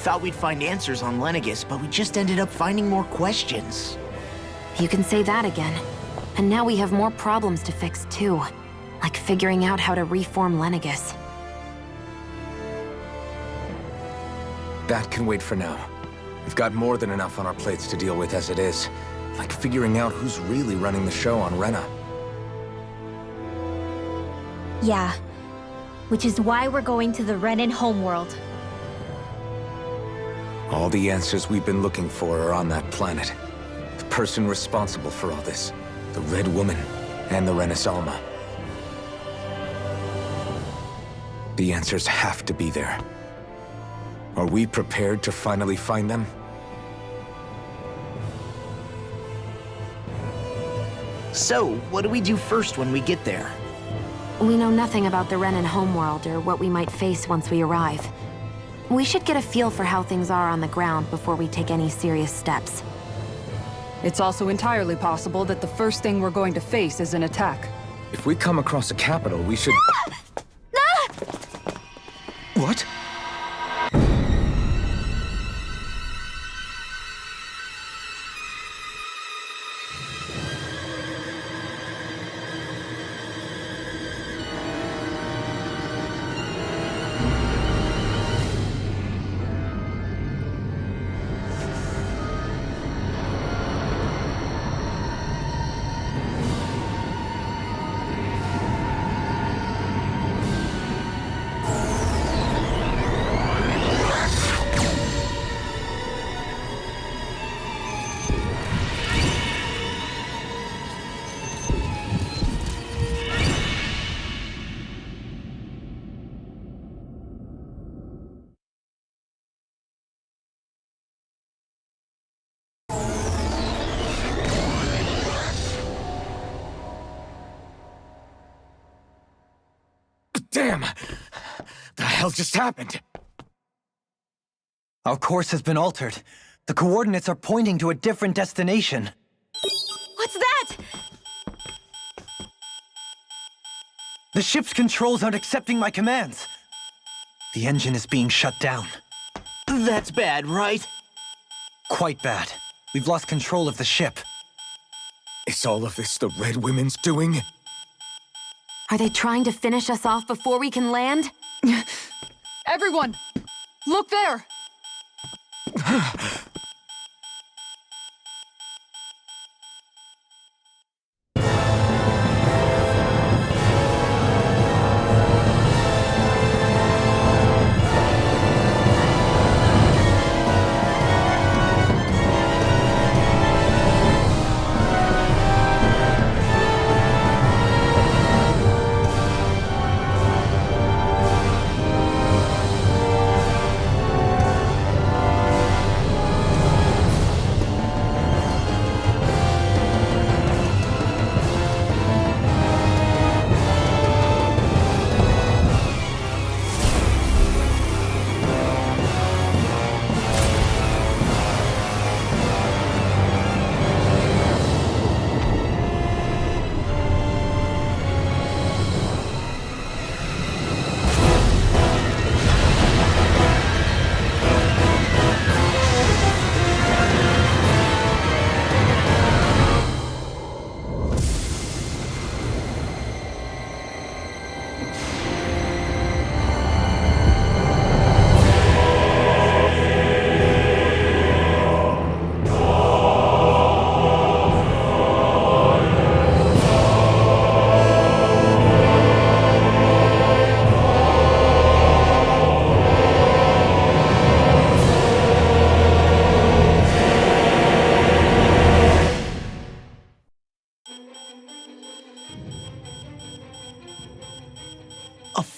thought we'd find answers on Lenegis, but we just ended up finding more questions. You can say that again. And now we have more problems to fix too. Like figuring out how to reform Lenegis. That can wait for now. We've got more than enough on our plates to deal with as it is. Like figuring out who's really running the show on Rena. Yeah. Which is why we're going to the Renan homeworld. All the answers we've been looking for are on that planet. The person responsible for all this. The Red Woman and the Renaissance. The answers have to be there. Are we prepared to finally find them? So, what do we do first when we get there? We know nothing about the Renan homeworld or what we might face once we arrive. We should get a feel for how things are on the ground before we take any serious steps. It's also entirely possible that the first thing we're going to face is an attack. If we come across a capital, we should... What? Damn! The hell just happened? Our course has been altered. The coordinates are pointing to a different destination. What's that? The ship's controls aren't accepting my commands. The engine is being shut down. That's bad, right? Quite bad. We've lost control of the ship. Is all of this the Red Women's doing? Are they trying to finish us off before we can land? Everyone! Look there!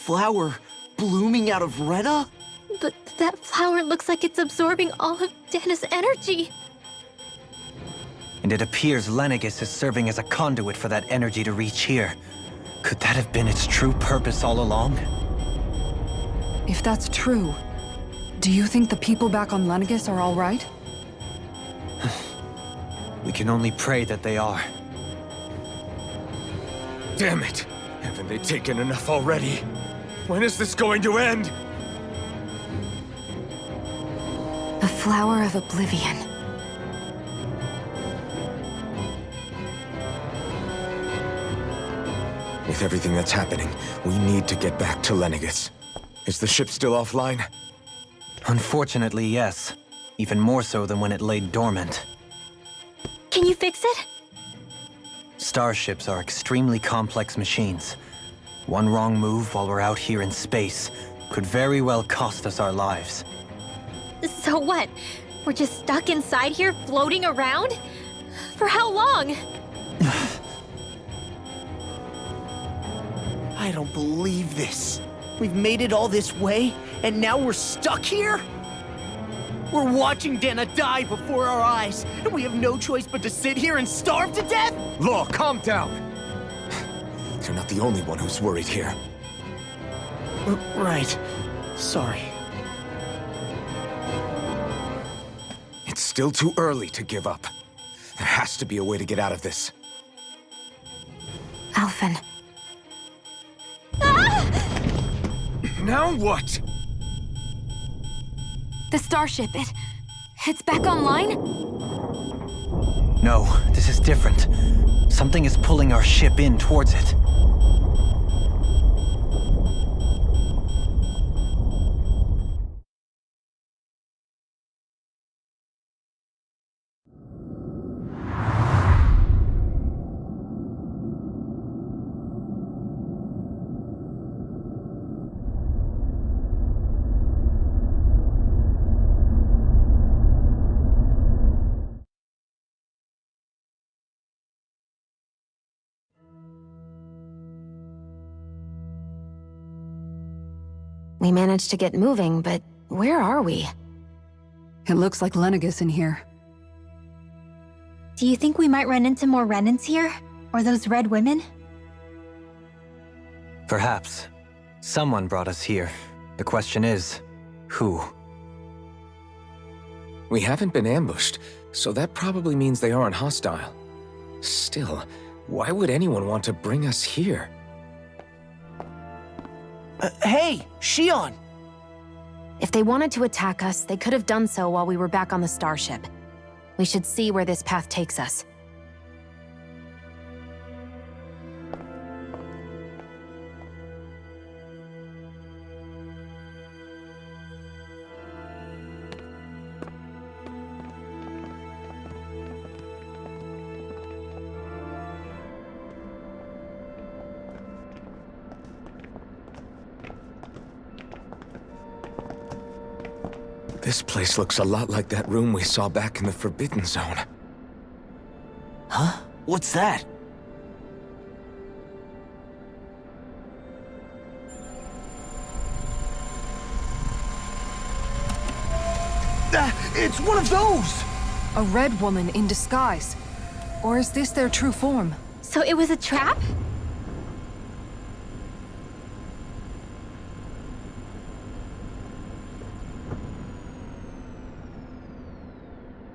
Flower blooming out of Rena? But that flower looks like it's absorbing all of Dana's energy. And it appears Lenegis is serving as a conduit for that energy to reach here. Could that have been its true purpose all along? If that's true, do you think the people back on Lenegis are all right? We can only pray that they are. Damn it! Haven't they taken enough already? When is this going to end? Flower of Oblivion. With everything that's happening, we need to get back to Lenegis. Is the ship still offline? Unfortunately, yes. Even more so than when it lay dormant. Can you fix it? Starships are extremely complex machines. One wrong move while we're out here in space could very well cost us our lives. So what? We're just stuck inside here, floating around? For how long? I don't believe this. We've made it all this way, and now we're stuck here? We're watching Dana die before our eyes, and we have no choice but to sit here and starve to death? Law, calm down! You're not the only one who's worried here. Right. Sorry. It's still too early to give up. There has to be a way to get out of this. Alphen. Now what? The starship, it's back online? No, this is different. Something is pulling our ship in towards it. We managed to get moving, but where are we? It looks like Lenegis in here. Do you think we might run into more Renans here? Or those red women? Perhaps. Someone brought us here. The question is, who? We haven't been ambushed, so that probably means they aren't hostile. Still, why would anyone want to bring us here? Hey, Shion! If they wanted to attack us, they could have done so while we were back on the starship. We should see where this path takes us. This place looks a lot like that room we saw back in the Forbidden Zone. Huh? What's that? It's one of those! A red woman in disguise. Or is this their true form? So it was a trap?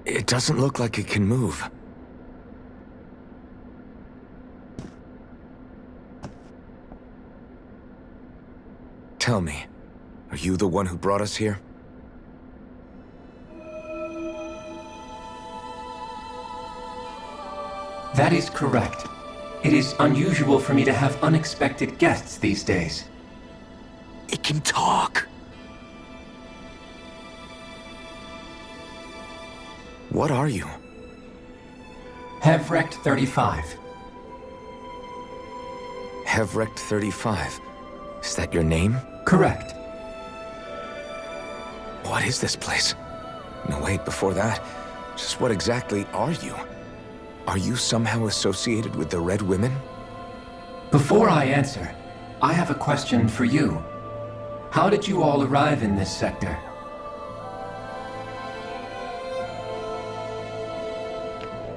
It doesn't look like it can move. Tell me, are you the one who brought us here? That is correct. It is unusual for me to have unexpected guests these days. It can talk. What are you? Hevrect 35. Hevrect 35. Is that your name? Correct. What is this place? No, wait, before that, just what exactly are you? Are you somehow associated with the Red Women? Before I answer, I have a question for you. How did you all arrive in this sector?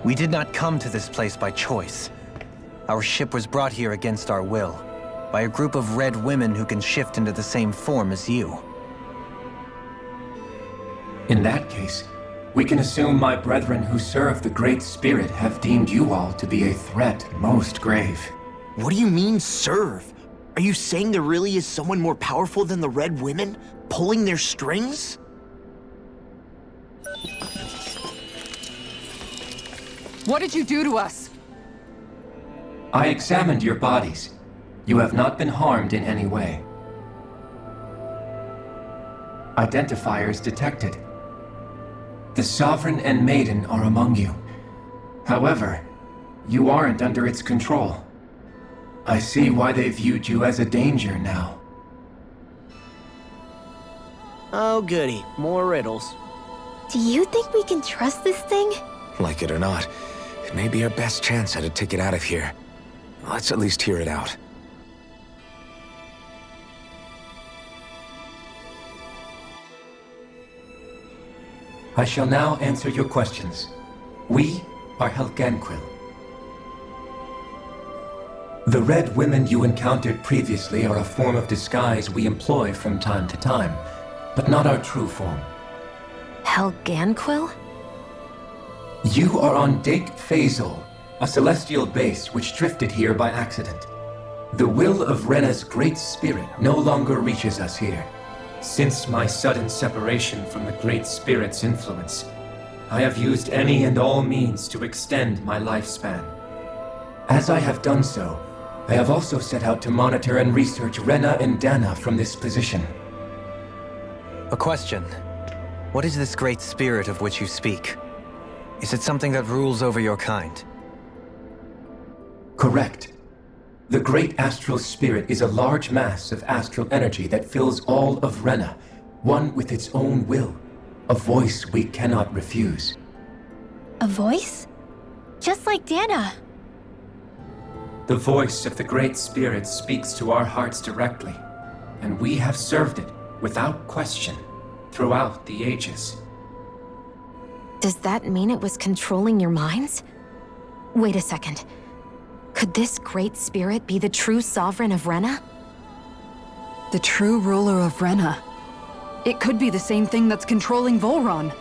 We did not come to this place by choice. Our ship was brought here against our will, by a group of red women who can shift into the same form as you. In that case, we can assume my brethren who serve the Great Spirit have deemed you all to be a threat most grave. What do you mean, serve? Are you saying there really is someone more powerful than the Red Women, pulling their strings? What did you do to us? I examined your bodies. You have not been harmed in any way. Identifiers detected. The Sovereign and Maiden are among you. However, you aren't under its control. I see why they viewed you as a danger now. Oh goody, more riddles. Do you think we can trust this thing? Like it or not, it may be our best chance at a ticket out of here. Let's at least hear it out. I shall now answer your questions. We are Helganquil. The red women you encountered previously are a form of disguise we employ from time to time, but not our true form. Helganquil? You are on Дэйk-Fezl, a celestial base which drifted here by accident. The will of Rena's great spirit no longer reaches us here. Since my sudden separation from the Great Spirit's influence, I have used any and all means to extend my lifespan. As I have done so, I have also set out to monitor and research Rena and Dana from this position. A question. What is this great spirit of which you speak? Is it something that rules over your kind? Correct. The Great Astral Spirit is a large mass of astral energy that fills all of Rena, one with its own will, a voice we cannot refuse. A voice? Just like Dana. The voice of the Great Spirit speaks to our hearts directly, and we have served it, without question, throughout the ages. Does that mean it was controlling your minds? Wait a second. Could this great spirit be the true sovereign of Rena? The true ruler of Rena. It could be the same thing that's controlling Volron.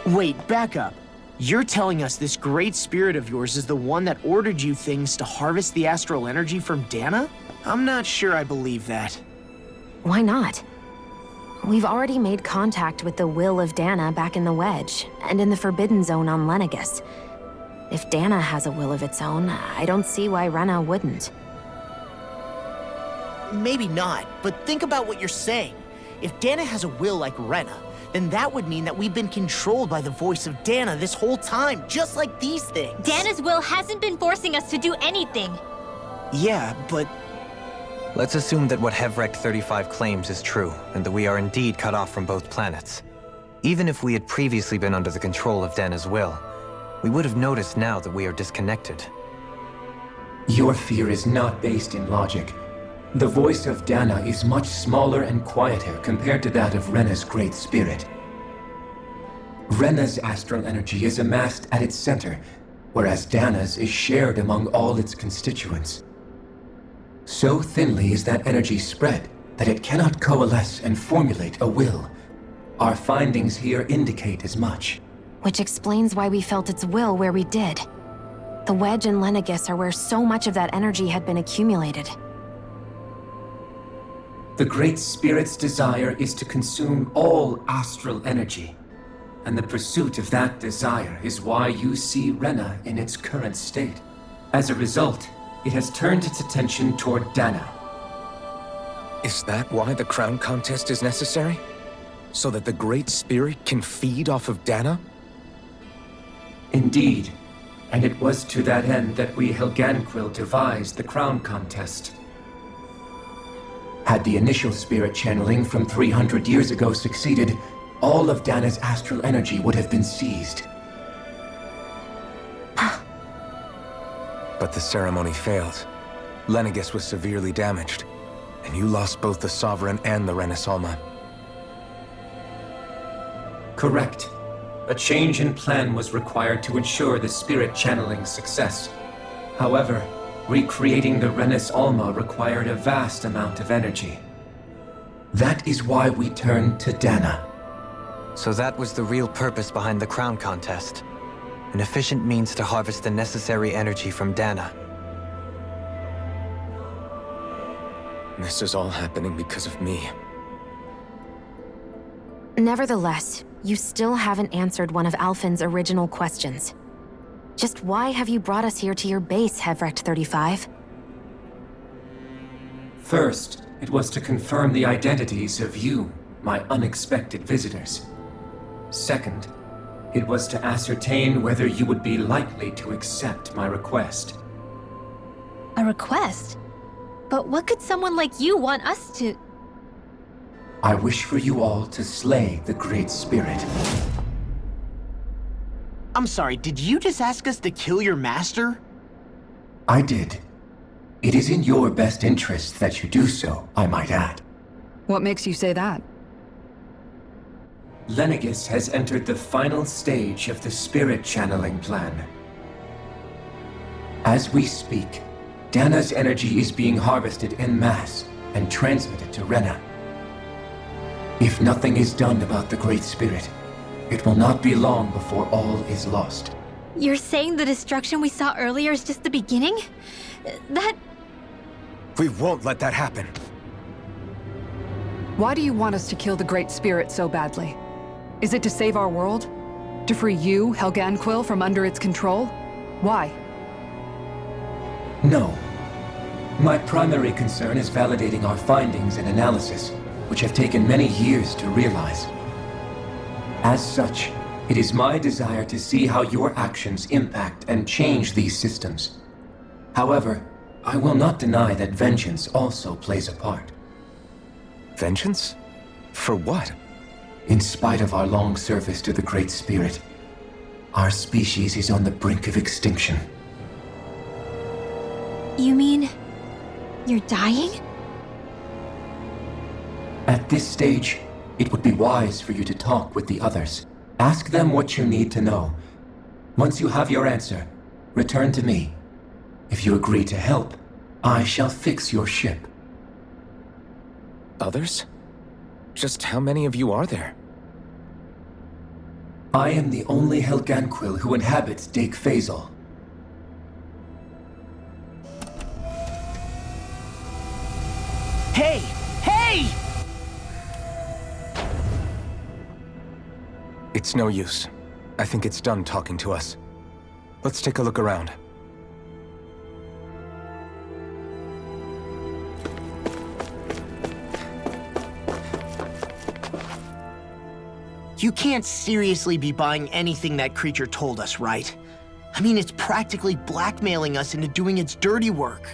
Wait, back up. You're telling us this great spirit of yours is the one that ordered you things to harvest the astral energy from Dana? I'm not sure I believe that. Why not? We've already made contact with the will of Dana back in the Wedge, and in the Forbidden Zone on Lenegus. If Dana has a will of its own, I don't see why Rena wouldn't. Maybe not, but think about what you're saying. If Dana has a will like Rena, then that would mean that we've been controlled by the voice of Dana this whole time, just like these things. Dana's will hasn't been forcing us to do anything. Yeah, but... Let's assume that what Hevrek 35 claims is true, and that we are indeed cut off from both planets. Even if we had previously been under the control of Dana's will, we would have noticed now that we are disconnected. Your fear is not based in logic. The voice of Dana is much smaller and quieter compared to that of Rena's great spirit. Rena's astral energy is amassed at its center, whereas Dana's is shared among all its constituents. So thinly is that energy spread that it cannot coalesce and formulate a will. Our findings here indicate as much. Which explains why we felt its will where we did. The Wedge and Lenegus are where so much of that energy had been accumulated. The Great Spirit's desire is to consume all astral energy. And the pursuit of that desire is why you see Rena in its current state. As a result, it has turned its attention toward Dana. Is that why the crown contest is necessary? So that the Great Spirit can feed off of Dana? Indeed, and it was to that end that we Helganquil devised the crown contest. Had the initial spirit channeling from 300 years ago succeeded, all of Dana's astral energy would have been seized. But the ceremony failed. Lenegus was severely damaged, and you lost both the Sovereign and the Renasalma. Correct. A change in plan was required to ensure the spirit channeling's success. However, recreating the Renis Alma required a vast amount of energy. That is why we turned to Dana. So that was the real purpose behind the crown contest. An efficient means to harvest the necessary energy from Dana. This is all happening because of me. Nevertheless, you still haven't answered one of Alphen's original questions. Just why have you brought us here to your base, Hevrecht 35? First, it was to confirm the identities of you, my unexpected visitors. Second, it was to ascertain whether you would be likely to accept my request. A request? But what could someone like you want us to... I wish for you all to slay the Great Spirit. I'm sorry, did you just ask us to kill your master? I did. It is in your best interest that you do so, I might add. What makes you say that? Lenegis has entered the final stage of the spirit channeling plan. As we speak, Dana's energy is being harvested en masse and transmitted to Rena. If nothing is done about the Great Spirit, it will not be long before all is lost. You're saying the destruction we saw earlier is just the beginning? That... We won't let that happen. Why do you want us to kill the Great Spirit so badly? Is it to save our world? To free you, Helganquil, from under its control? Why? No. My primary concern is validating our findings and analysis, which have taken many years to realize. As such, it is my desire to see how your actions impact and change these systems. However, I will not deny that vengeance also plays a part. Vengeance? For what? In spite of our long service to the Great Spirit, our species is on the brink of extinction. You mean... you're dying? At this stage, it would be wise for you to talk with the others. Ask them what you need to know. Once you have your answer, return to me. If you agree to help, I shall fix your ship. Others? Just how many of you are there? I am the only Helganquil who inhabits Дэйк-Фезл. Hey! Hey! It's no use. I think it's done talking to us. Let's take a look around. You can't seriously be buying anything that creature told us, right? I mean, it's practically blackmailing us into doing its dirty work.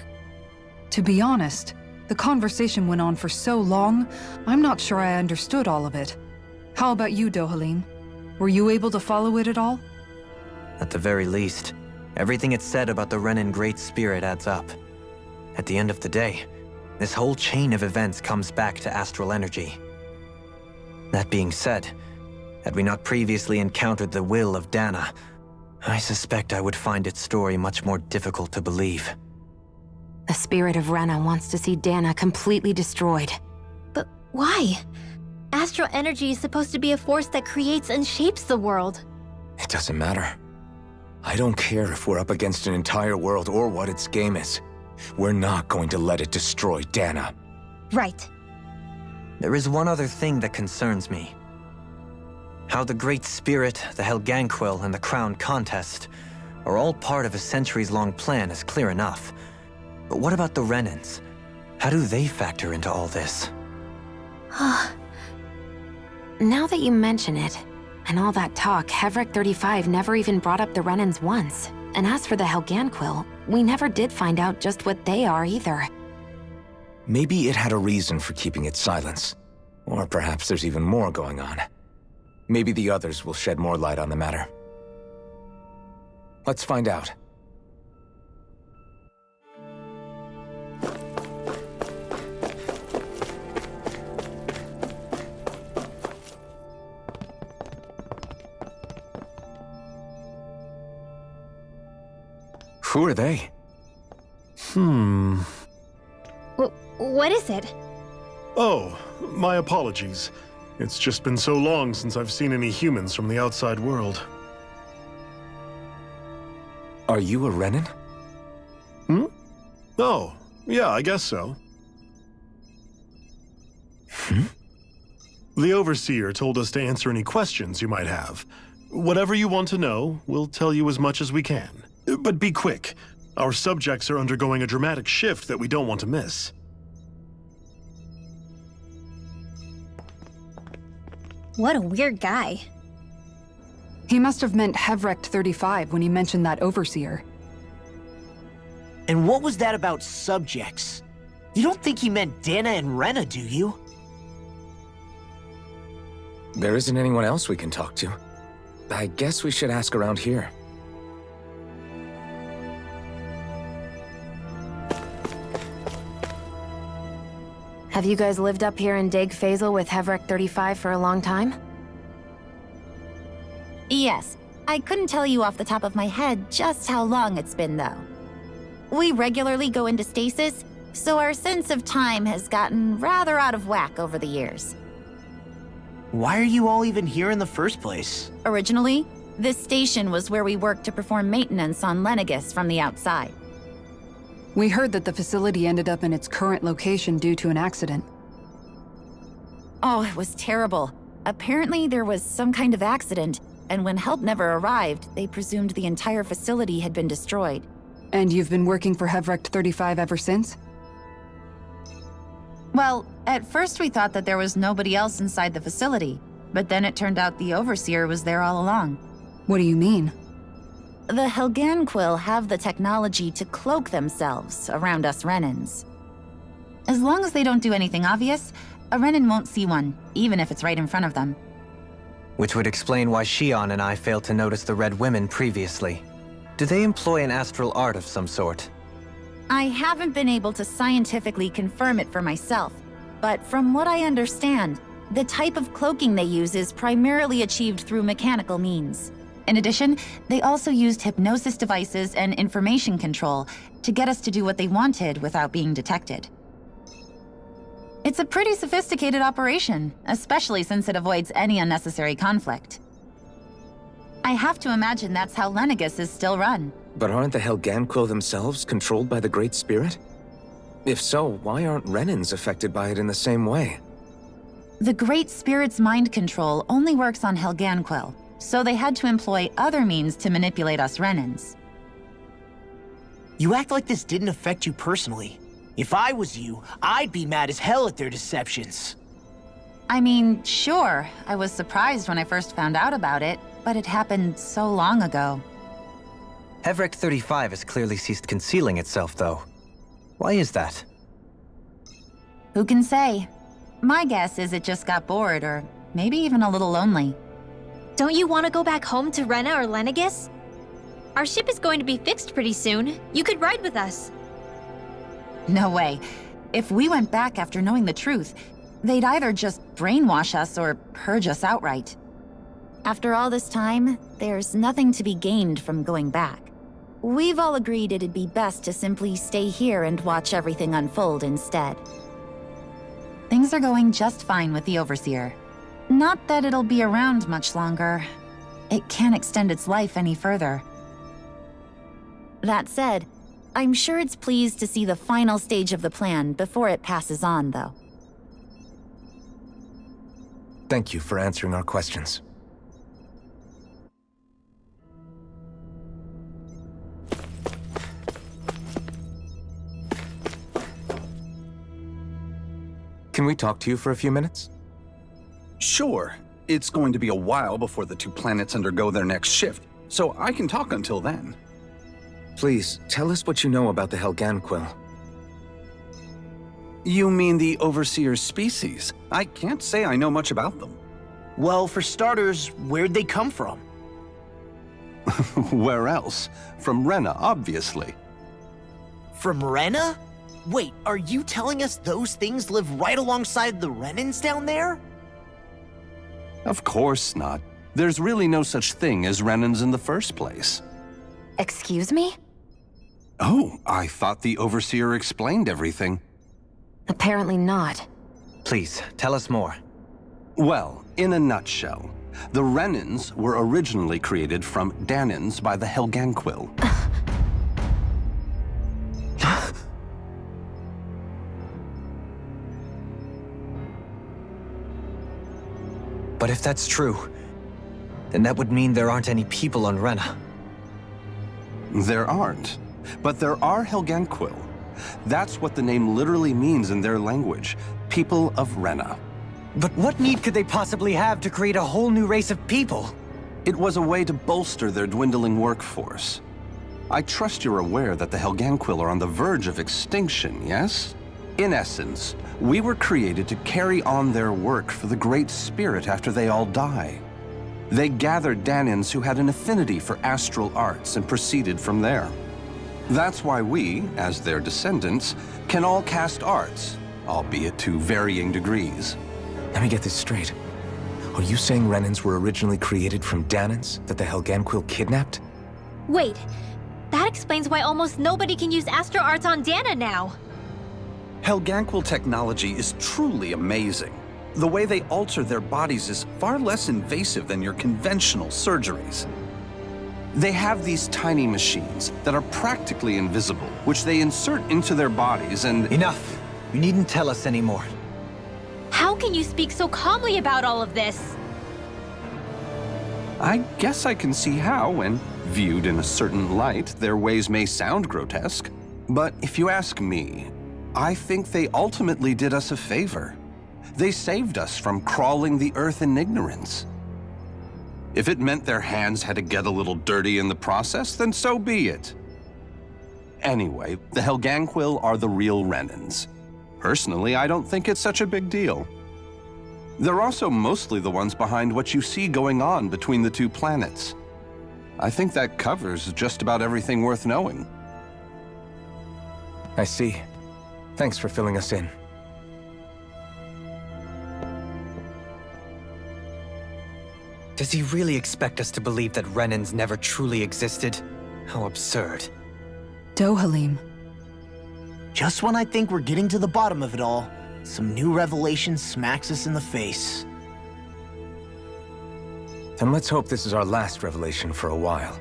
To be honest, the conversation went on for so long, I'm not sure I understood all of it. How about you, Dohaline? Were you able to follow it at all? At the very least, everything it said about the Renan Great Spirit adds up. At the end of the day, this whole chain of events comes back to astral energy. That being said, had we not previously encountered the will of Dana, I suspect I would find its story much more difficult to believe. The spirit of Rena wants to see Dana completely destroyed. But why? Astral energy is supposed to be a force that creates and shapes the world. It doesn't matter. I don't care if we're up against an entire world or what its game is. We're not going to let it destroy Dana. Right. There is one other thing that concerns me. How the Great Spirit, the Helganquil, and the Crown Contest are all part of a centuries-long plan is clear enough. But what about the Renans? How do they factor into all this? Now that you mention it, and all that talk, Hevrecht 35 never even brought up the Renans once. And as for the Helganquil, we never did find out just what they are either. Maybe it had a reason for keeping its silence. Or perhaps there's even more going on. Maybe the others will shed more light on the matter. Let's find out. Who are they? What is it? Oh, my apologies. It's just been so long since I've seen any humans from the outside world. Are you a Renan? Oh, yeah, I guess so. Hmm? The Overseer told us to answer any questions you might have. Whatever you want to know, we'll tell you as much as we can. But be quick. Our subjects are undergoing a dramatic shift that we don't want to miss. What a weird guy. He must have meant Hevrecht 35 when he mentioned that overseer. And what was that about subjects? You don't think he meant Dana and Rena, do you? There isn't anyone else we can talk to. I guess we should ask around here. Have you guys lived up here in Дэйk-Фезл with Hevrecht 35 for a long time? Yes. I couldn't tell you off the top of my head just how long it's been, though. We regularly go into stasis, so our sense of time has gotten rather out of whack over the years. Why are you all even here in the first place? Originally, this station was where we worked to perform maintenance on Lenegis from the outside. We heard that the facility ended up in its current location due to an accident. Oh, it was terrible. Apparently there was some kind of accident, and when help never arrived, they presumed the entire facility had been destroyed. And you've been working for Hevrecht 35 ever since? Well, at first we thought that there was nobody else inside the facility, but then it turned out the Overseer was there all along. What do you mean? The Helganquil have the technology to cloak themselves around us Renans. As long as they don't do anything obvious, a Renan won't see one, even if it's right in front of them. Which would explain why Shion and I failed to notice the Red Women previously. Do they employ an astral art of some sort? I haven't been able to scientifically confirm it for myself, but from what I understand, the type of cloaking they use is primarily achieved through mechanical means. In addition, they also used hypnosis devices and information control to get us to do what they wanted without being detected. It's a pretty sophisticated operation, especially since it avoids any unnecessary conflict. I have to imagine that's how Lenegis is still run. But aren't the Helganquil themselves controlled by the Great Spirit? If so, why aren't Renans affected by it in the same way? The Great Spirit's mind control only works on Helganquil, so they had to employ other means to manipulate us Renans. You act like this didn't affect you personally. If I was you, I'd be mad as hell at their deceptions. I mean, sure, I was surprised when I first found out about it, but it happened so long ago. Hevrecht 35 has clearly ceased concealing itself, though. Why is that? Who can say? My guess is it just got bored, or maybe even a little lonely. Don't you want to go back home to Rena or Lenegis? Our ship is going to be fixed pretty soon. You could ride with us. No way. If we went back after knowing the truth, they'd either just brainwash us or purge us outright. After all this time, there's nothing to be gained from going back. We've all agreed it'd be best to simply stay here and watch everything unfold instead. Things are going just fine with the Overseer. Not that it'll be around much longer. It can't extend its life any further. That said, I'm sure it's pleased to see the final stage of the plan before it passes on, though. Thank you for answering our questions. Can we talk to you for a few minutes? Sure. It's going to be a while before the two planets undergo their next shift, so I can talk until then. Please, tell us what you know about the Helganquil. You mean the Overseer's species? I can't say I know much about them. Well, for starters, where'd they come from? Where else? From Rena, obviously. From Rena? Wait, are you telling us those things live right alongside the Renans down there? Of course not. There's really no such thing as Renans in the first place. Excuse me? Oh, I thought the Overseer explained everything. Apparently not. Please, tell us more. Well, in a nutshell, the Renans were originally created from Danans by the Helganquil. But if that's true, Then that would mean there aren't any people on Rena. There aren't. But there are Helgenquil. That's what the name literally means in their language. People of Rena. But what need could they possibly have to create a whole new race of people? It was a way to bolster their dwindling workforce. I trust you're aware that the Helgenquil are on the verge of extinction, yes? In essence, we were created to carry on their work for the Great Spirit after they all die. They gathered Danans who had an affinity for astral arts and proceeded from there. That's why we, as their descendants, can all cast arts, albeit to varying degrees. Let me get this straight. Are you saying Renans were originally created from Danans that the Helgenquil kidnapped? Wait, that explains why almost nobody can use astral arts on Dana now. Helgenquil technology is truly amazing. The way they alter their bodies is far less invasive than your conventional surgeries. They have these tiny machines that are practically invisible, which they insert into their bodies and— Enough! You needn't tell us anymore. How can you speak so calmly about all of this? I guess I can see how, when viewed in a certain light, their ways may sound grotesque. But if you ask me, I think they ultimately did us a favor. They saved us from crawling the earth in ignorance. If it meant their hands had to get a little dirty in the process, then so be it. Anyway, the Helgenquil are the real Renans. Personally, I don't think it's such a big deal. They're also mostly the ones behind what you see going on between the two planets. I think that covers just about everything worth knowing. I see. Thanks for filling us in. Does he really expect us to believe that Renans never truly existed? How absurd. Dohalim. Just when I think we're getting to the bottom of it all, some new revelation smacks us in the face. Then let's hope this is our last revelation for a while.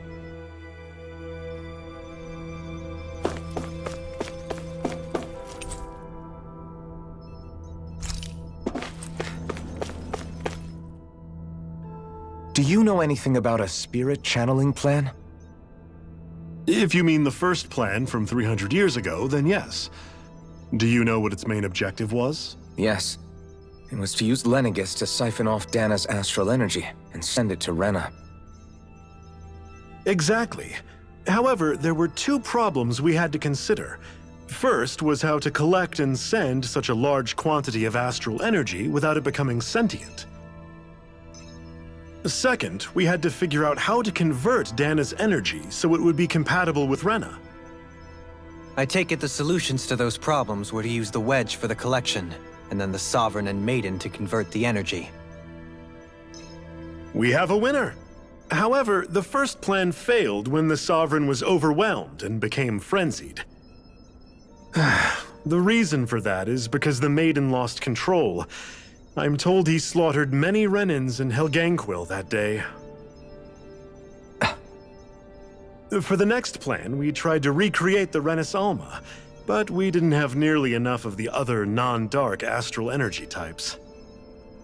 Do you know anything about a spirit channeling plan? If you mean the first plan from 300 years ago, then yes. Do you know what its main objective was? Yes. It was to use Lenegis to siphon off Dana's astral energy and send it to Rena. Exactly. However, there were two problems we had to consider. First was how to collect and send such a large quantity of astral energy without it becoming sentient. Second, we had to figure out how to convert Dana's energy so it would be compatible with Rena. I take it the solutions to those problems were to use the wedge for the collection, and then the Sovereign and Maiden to convert the energy. We have a winner! However, the first plan failed when the Sovereign was overwhelmed and became frenzied. The reason for that is because the Maiden lost control. I'm told he slaughtered many Renans and Helgenquil that day. For the next plan, we tried to recreate the Renis Alma, but we didn't have nearly enough of the other non-dark astral energy types.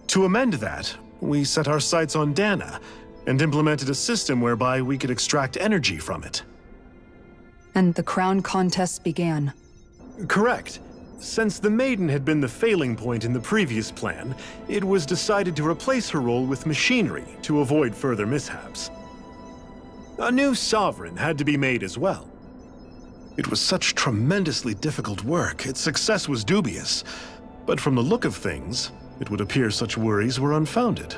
To amend that, we set our sights on Dana and implemented a system whereby we could extract energy from it. And the crown contest began. Correct. Since the Maiden had been the failing point in the previous plan, it was decided to replace her role with machinery to avoid further mishaps. A new Sovereign had to be made as well. It was such tremendously difficult work, its success was dubious. But from the look of things, it would appear such worries were unfounded.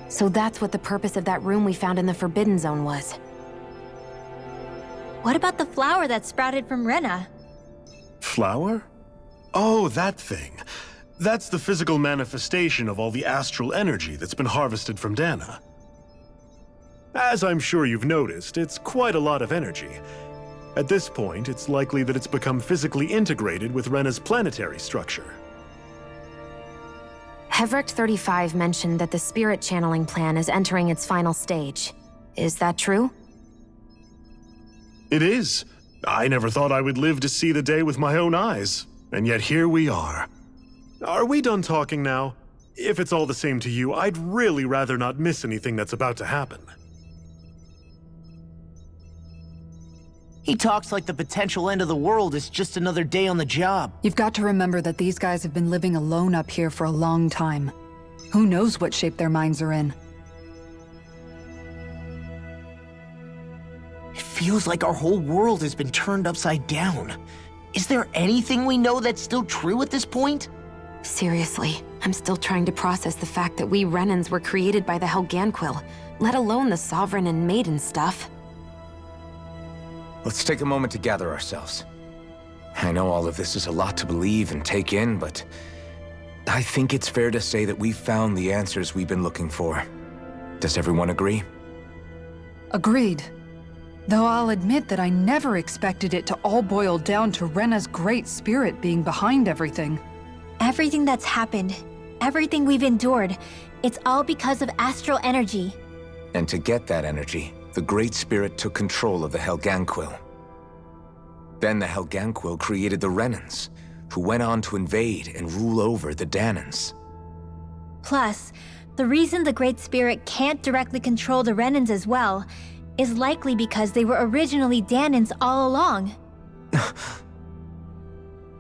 So that's what the purpose of that room we found in the Forbidden Zone was. What about the flower that sprouted from Rena? Flower? Oh, that thing. That's the physical manifestation of all the astral energy that's been harvested from Dana. As I'm sure you've noticed, it's quite a lot of energy. At this point, it's likely that it's become physically integrated with Rena's planetary structure. Hevrect 35 mentioned that the spirit channeling plan is entering its final stage. Is that true? It is. I never thought I would live to see the day with my own eyes, and yet here we are. Are we done talking now? if it's all the same to you, I'd really rather not miss anything that's about to happen. He talks like the potential end of the world is just another day on the job. You've got to remember that these guys have been living alone up here for a long time. Who knows what shape their minds are in? It feels like our whole world has been turned upside down. Is there anything we know that's still true at this point? Seriously, I'm still trying to process the fact that we Renans were created by the Helganquil, let alone the Sovereign and Maiden stuff. Let's take a moment to gather ourselves. I know all of this is a lot to believe and take in, but I think it's fair to say that we've found the answers we've been looking for. Does everyone agree? Agreed. Though I'll admit that I never expected it to all boil down to Rena's great spirit being behind everything. Everything that's happened, everything we've endured, it's all because of astral energy. And to get that energy, the Great Spirit took control of the Helganquil. Then the Helganquil created the Renans, who went on to invade and rule over the Danans. Plus, the reason the Great Spirit can't directly control the Renans as well is likely because they were originally Danans all along.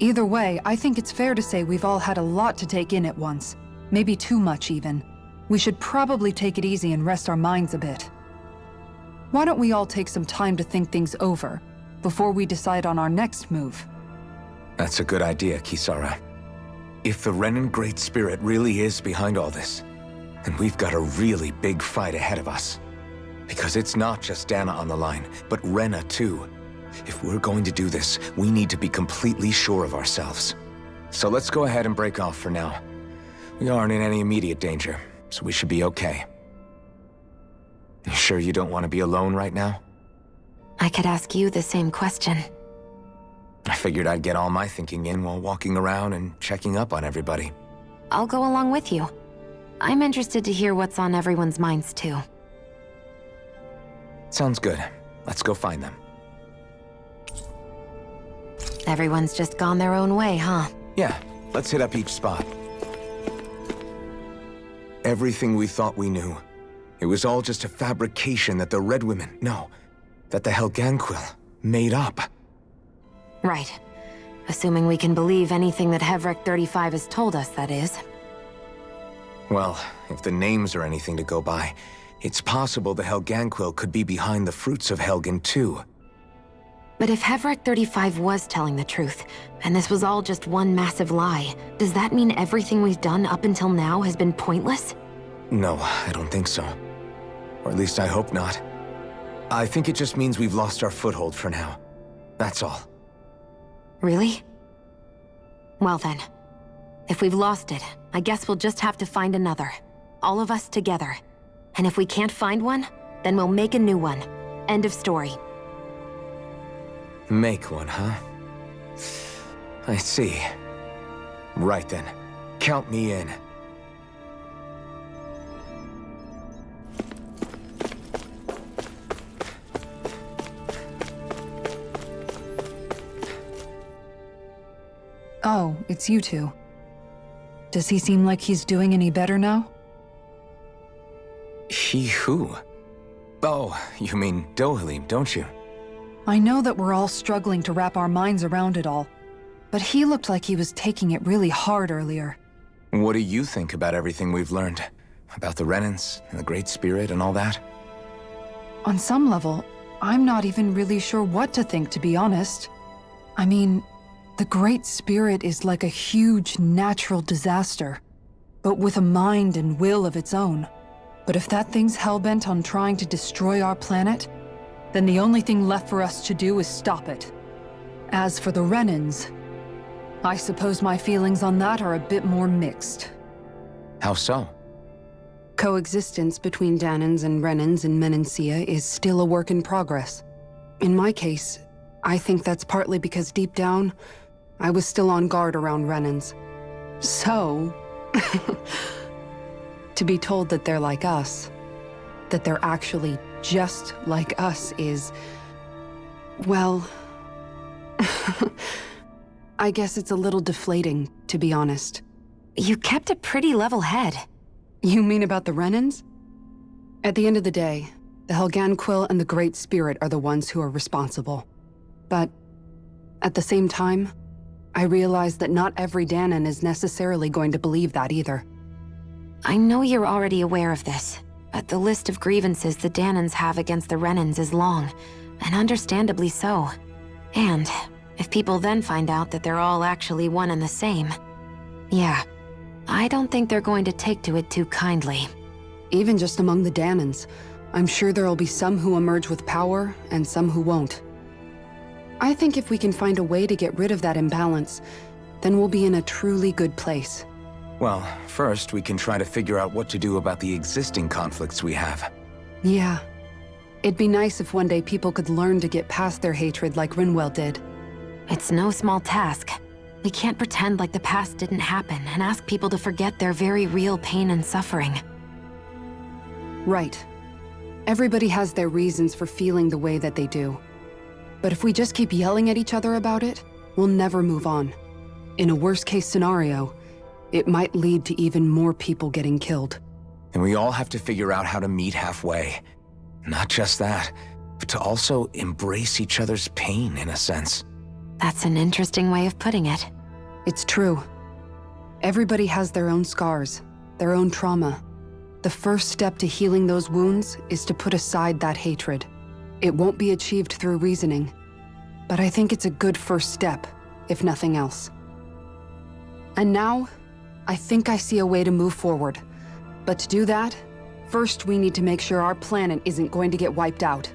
Either way, I think it's fair to say we've all had a lot to take in at once. Maybe too much, even. We should probably take it easy and rest our minds a bit. Why don't we all take some time to think things over, before we decide on our next move? That's a good idea, Kisara. If the Renan Great Spirit really is behind all this, then we've got a really big fight ahead of us. Because it's not just Dana on the line, but Rena too. If we're going to do this, we need to be completely sure of ourselves. So let's go ahead and break off for now. We aren't in any immediate danger, so we should be okay. You sure you don't want to be alone right now? I could ask you the same question. I figured I'd get all my thinking in while walking around and checking up on everybody. I'll go along with you. I'm interested to hear what's on everyone's minds too. Sounds good. Let's go find them. Everyone's just gone their own way, huh? Yeah, let's hit up each spot. Everything we thought we knew, it was all just a fabrication that the Red Women, no, that the Helganquil made up. Right. Assuming we can believe anything that Hevrek 35 has told us, that is. Well, if the names are anything to go by, it's possible the Helganquil could be behind the fruits of Helgen too. But if Hevrek 35 was telling the truth, and this was all just one massive lie, does that mean everything we've done up until now has been pointless? No, I don't think so. Or at least I hope not. I think it just means we've lost our foothold for now. That's all. Really? Well then, if we've lost it, I guess we'll just have to find another. All of us together. And if we can't find one, then we'll make a new one. End of story. Make one, huh? I see. Right then. Count me in. Oh, it's you two. Does he seem like he's doing any better now? He who? Oh, you mean Dohalim, don't you? I know that we're all struggling to wrap our minds around it all, but he looked like he was taking it really hard earlier. What do you think about everything we've learned? About the Renans, and the Great Spirit, and all that? On some level, I'm not even really sure what to think, to be honest. I mean, the Great Spirit is like a huge natural disaster, but with a mind and will of its own. But if that thing's hellbent on trying to destroy our planet, then the only thing left for us to do is stop it. As for the Renans, I suppose my feelings on that are a bit more mixed. How so? Coexistence between Danans and Renans in Menancia is still a work in progress. In my case, I think that's partly because deep down, I was still on guard around Renans. So, to be told that they're like us, that they're actually just like us is, well, I guess it's a little deflating, to be honest. You kept a pretty level head. You mean about the Renans? At the end of the day, the Helganquil and the Great Spirit are the ones who are responsible. But at the same time, I realize that not every Danan is necessarily going to believe that either. I know you're already aware of this, but the list of grievances the Danans have against the Renans is long, and understandably so. And if people then find out that they're all actually one and the same, yeah, I don't think they're going to take to it too kindly. Even just among the Danans, I'm sure there'll be some who emerge with power and some who won't. I think if we can find a way to get rid of that imbalance, then we'll be in a truly good place. Well, first we can try to figure out what to do about the existing conflicts we have. Yeah. It'd be nice if one day people could learn to get past their hatred like Rinwell did. It's no small task. We can't pretend like the past didn't happen and ask people to forget their very real pain and suffering. Right. Everybody has their reasons for feeling the way that they do. But if we just keep yelling at each other about it, we'll never move on. In a worst-case scenario, it might lead to even more people getting killed. And we all have to figure out how to meet halfway. Not just that, but to also embrace each other's pain, in a sense. That's an interesting way of putting it. It's true. Everybody has their own scars, their own trauma. The first step to healing those wounds is to put aside that hatred. It won't be achieved through reasoning, but I think it's a good first step, if nothing else. And now, I think I see a way to move forward. But to do that, first we need to make sure our planet isn't going to get wiped out.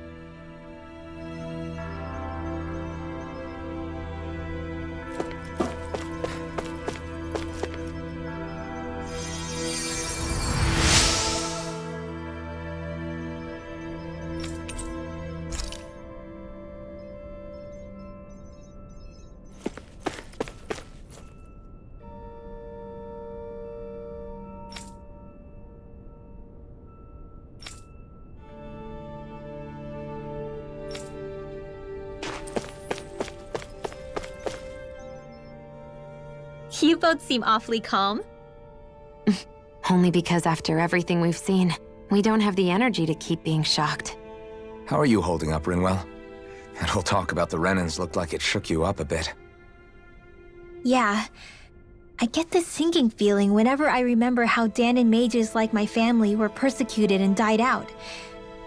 You both seem awfully calm. Only because after everything we've seen, we don't have the energy to keep being shocked. How are you holding up, Rinwell? That whole talk about the Renans looked like it shook you up a bit. Yeah. I get this sinking feeling whenever I remember how Danan mages like my family were persecuted and died out.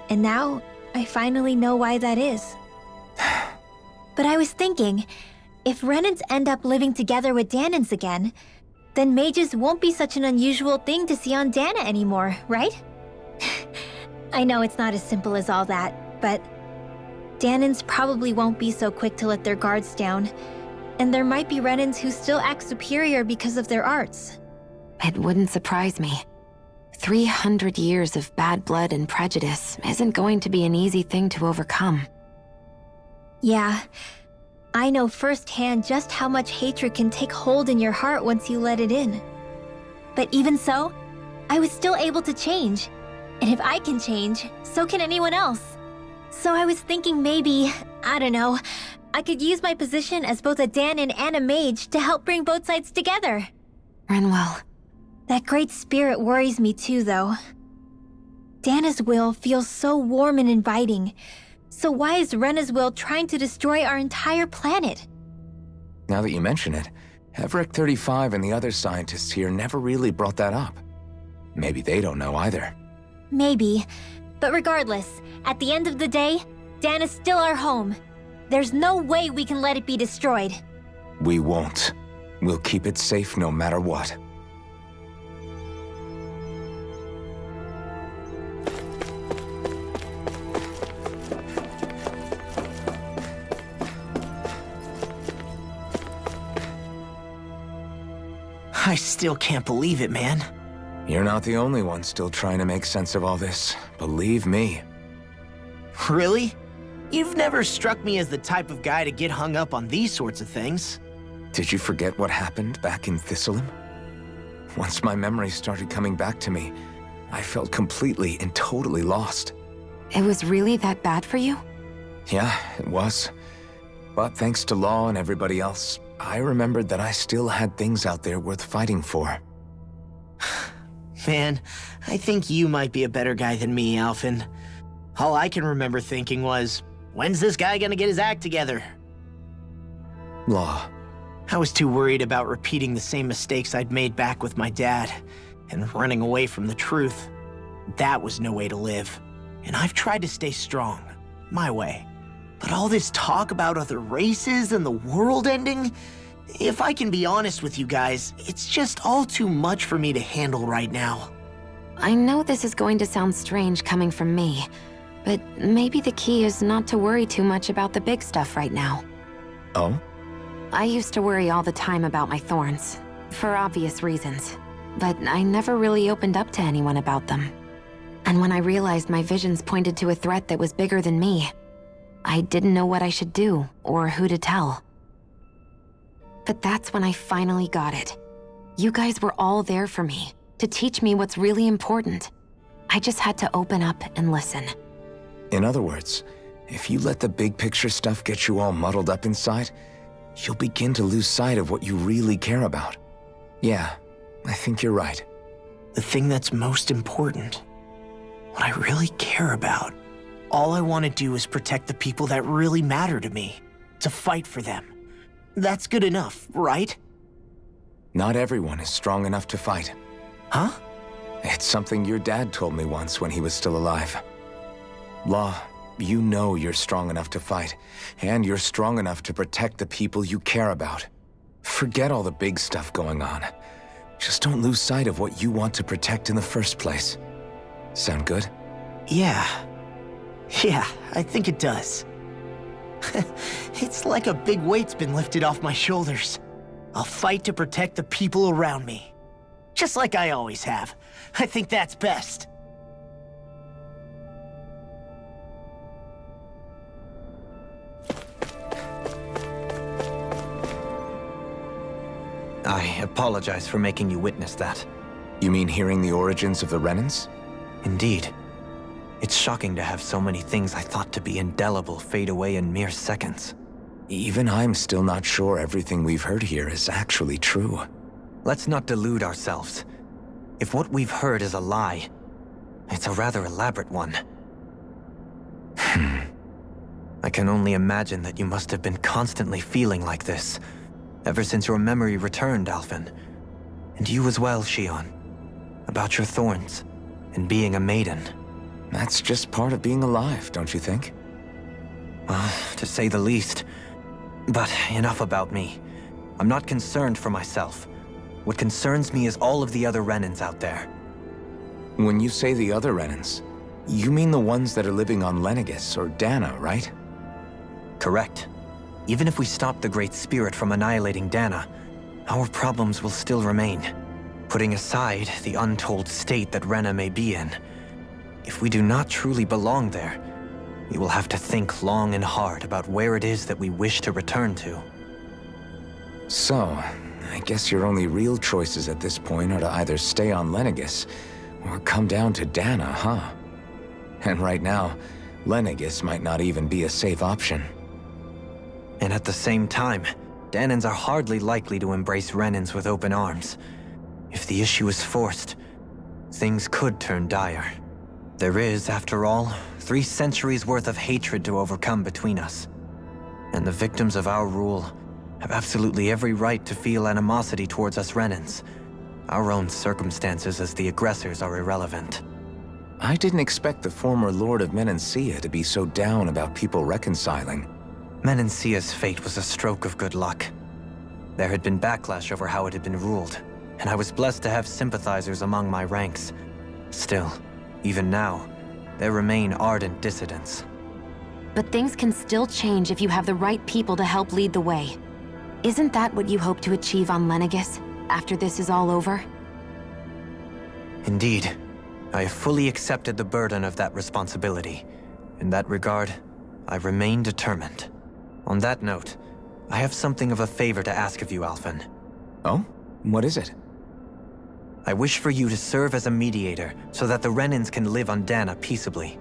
And now, I finally know why that is. But I was thinking, if Renans end up living together with Danans again, then mages won't be such an unusual thing to see on Dana anymore, right? I know it's not as simple as all that, but Danans probably won't be so quick to let their guards down, and there might be Renans who still act superior because of their arts. It wouldn't surprise me. 300 years of bad blood and prejudice isn't going to be an easy thing to overcome. Yeah. I know firsthand just how much hatred can take hold in your heart once you let it in. But even so, I was still able to change. And if I can change, so can anyone else. So I was thinking maybe, I don't know, I could use my position as both a Danan and a mage to help bring both sides together. Rinwell. That great spirit worries me too, though. Dana's will feels so warm and inviting. So why is Rena's will trying to destroy our entire planet? Now that you mention it, Heverick 35 and the other scientists here never really brought that up. Maybe they don't know either. Maybe. But regardless, at the end of the day, Dana's still our home. There's no way we can let it be destroyed. We won't. We'll keep it safe no matter what. I still can't believe it, man. You're not the only one still trying to make sense of all this. Believe me. Really? You've never struck me as the type of guy to get hung up on these sorts of things. Did you forget what happened back in Thistleum? Once my memory started coming back to me, I felt completely and totally lost. It was really that bad for you? Yeah, it was. But thanks to Law and everybody else, I remembered that I still had things out there worth fighting for. Man, I think you might be a better guy than me, Alphen. All I can remember thinking was, when's this guy gonna get his act together? Law. I was too worried about repeating the same mistakes I'd made back with my dad, and running away from the truth. That was no way to live. And I've tried to stay strong, my way. But all this talk about other races and the world ending, if I can be honest with you guys, it's just all too much for me to handle right now. I know this is going to sound strange coming from me, but maybe the key is not to worry too much about the big stuff right now. Oh? I used to worry all the time about my thorns, for obvious reasons, but I never really opened up to anyone about them. And when I realized my visions pointed to a threat that was bigger than me, I didn't know what I should do or who to tell. But that's when I finally got it. You guys were all there for me, to teach me what's really important. I just had to open up and listen. In other words, if you let the big picture stuff get you all muddled up inside, you'll begin to lose sight of what you really care about. Yeah, I think you're right. The thing that's most important, what I really care about, all I want to do is protect the people that really matter to me, to fight for them. That's good enough, right? Not everyone is strong enough to fight. Huh? It's something your dad told me once when he was still alive. Law, you know you're strong enough to fight, and you're strong enough to protect the people you care about. Forget all the big stuff going on. Just don't lose sight of what you want to protect in the first place. Sound good? Yeah, I think it does. It's like a big weight's been lifted off my shoulders. I'll fight to protect the people around me. Just like I always have. I think that's best. I apologize for making you witness that. You mean hearing the origins of the Renans? Indeed. It's shocking to have so many things I thought to be indelible fade away in mere seconds. Even I'm still not sure everything we've heard here is actually true. Let's not delude ourselves. If what we've heard is a lie, it's a rather elaborate one. I can only imagine that you must have been constantly feeling like this, ever since your memory returned, Alphen. And you as well, Shion. About your thorns, and being a maiden. That's just part of being alive, don't you think? Well, to say the least. But enough about me. I'm not concerned for myself. What concerns me is all of the other Renans out there. When you say the other Renans, you mean the ones that are living on Lenegis or Dana, right? Correct. Even if we stop the Great Spirit from annihilating Dana, our problems will still remain. Putting aside the untold state that Rena may be in, if we do not truly belong there, we will have to think long and hard about where it is that we wish to return to. So, I guess your only real choices at this point are to either stay on Lenegis or come down to Dana, huh? And right now, Lenegis might not even be a safe option. And at the same time, Danans are hardly likely to embrace Renans with open arms. If the issue is forced, things could turn dire. There is, after all, 3 centuries worth of hatred to overcome between us. And the victims of our rule have absolutely every right to feel animosity towards us Renans. Our own circumstances as the aggressors are irrelevant. I didn't expect the former Lord of Menancia to be so down about people reconciling. Menancia's fate was a stroke of good luck. There had been backlash over how it had been ruled, and I was blessed to have sympathizers among my ranks. Still, even now, there remain ardent dissidents. But things can still change if you have the right people to help lead the way. Isn't that what you hope to achieve on Lenegis, after this is all over? Indeed. I have fully accepted the burden of that responsibility. In that regard, I remain determined. On that note, I have something of a favor to ask of you, Alphen. Oh? What is it? I wish for you to serve as a mediator so that the Renans can live on Dana peaceably.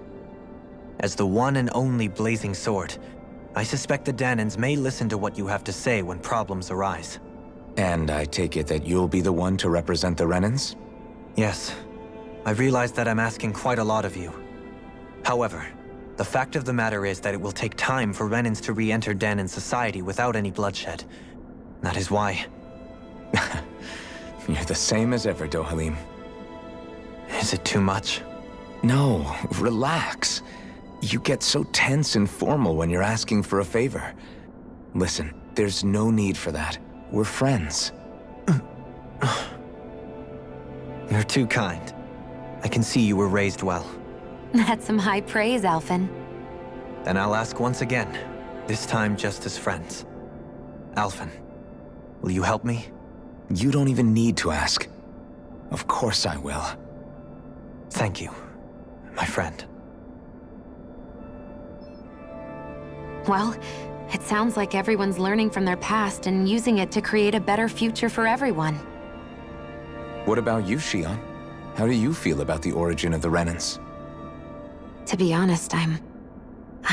As the one and only Blazing Sword, I suspect the Danans may listen to what you have to say when problems arise. And I take it that you'll be the one to represent the Renans? Yes, I realize that I'm asking quite a lot of you. However, the fact of the matter is that it will take time for Renans to re-enter Danan's society without any bloodshed. That is why... You're the same as ever, Dohalim. Is it too much? No, relax. You get so tense and formal when you're asking for a favor. Listen, there's no need for that. We're friends. You're too kind. I can see you were raised well. That's some high praise, Alphen. Then I'll ask once again, this time just as friends. Alphen, will you help me? You don't even need to ask. Of course I will. Thank you, my friend. Well, it sounds like everyone's learning from their past and using it to create a better future for everyone. What about you, Shion? How do you feel about the origin of the Renans? To be honest, I'm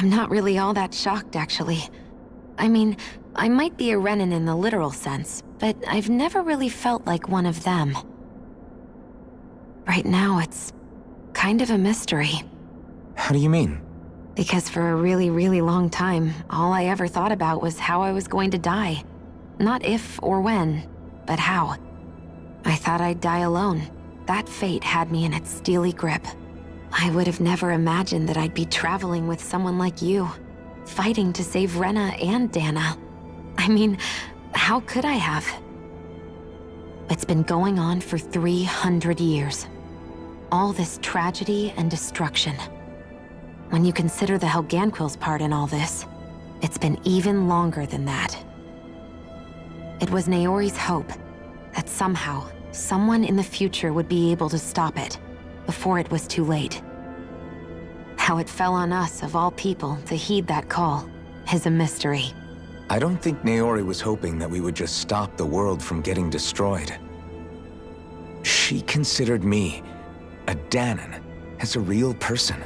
not really all that shocked, actually. I mean, I might be a Renan in the literal sense, but I've never really felt like one of them. Right now, it's kind of a mystery. How do you mean? Because for a really, really long time, all I ever thought about was how I was going to die. Not if or when, but how. I thought I'd die alone. That fate had me in its steely grip. I would have never imagined that I'd be traveling with someone like you, fighting to save Rena and Dana. I mean, how could I have? It's been going on for 300 years. All this tragedy and destruction. When you consider the Helganquil's part in all this, it's been even longer than that. It was Naori's hope that somehow, someone in the future would be able to stop it, before it was too late. How it fell on us, of all people, to heed that call, is a mystery. I don't think Naori was hoping that we would just stop the world from getting destroyed. She considered me, a Danan, as a real person.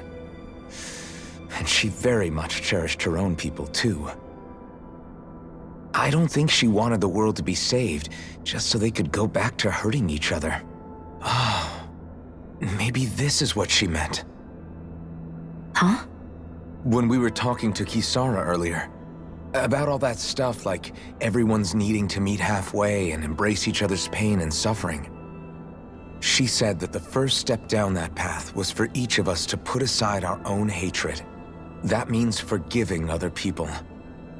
And she very much cherished her own people, too. I don't think she wanted the world to be saved, just so they could go back to hurting each other. Oh, maybe this is what she meant. Huh? When we were talking to Kisara earlier, about all that stuff like everyone's needing to meet halfway and embrace each other's pain and suffering. She said that the first step down that path was for each of us to put aside our own hatred. That means forgiving other people,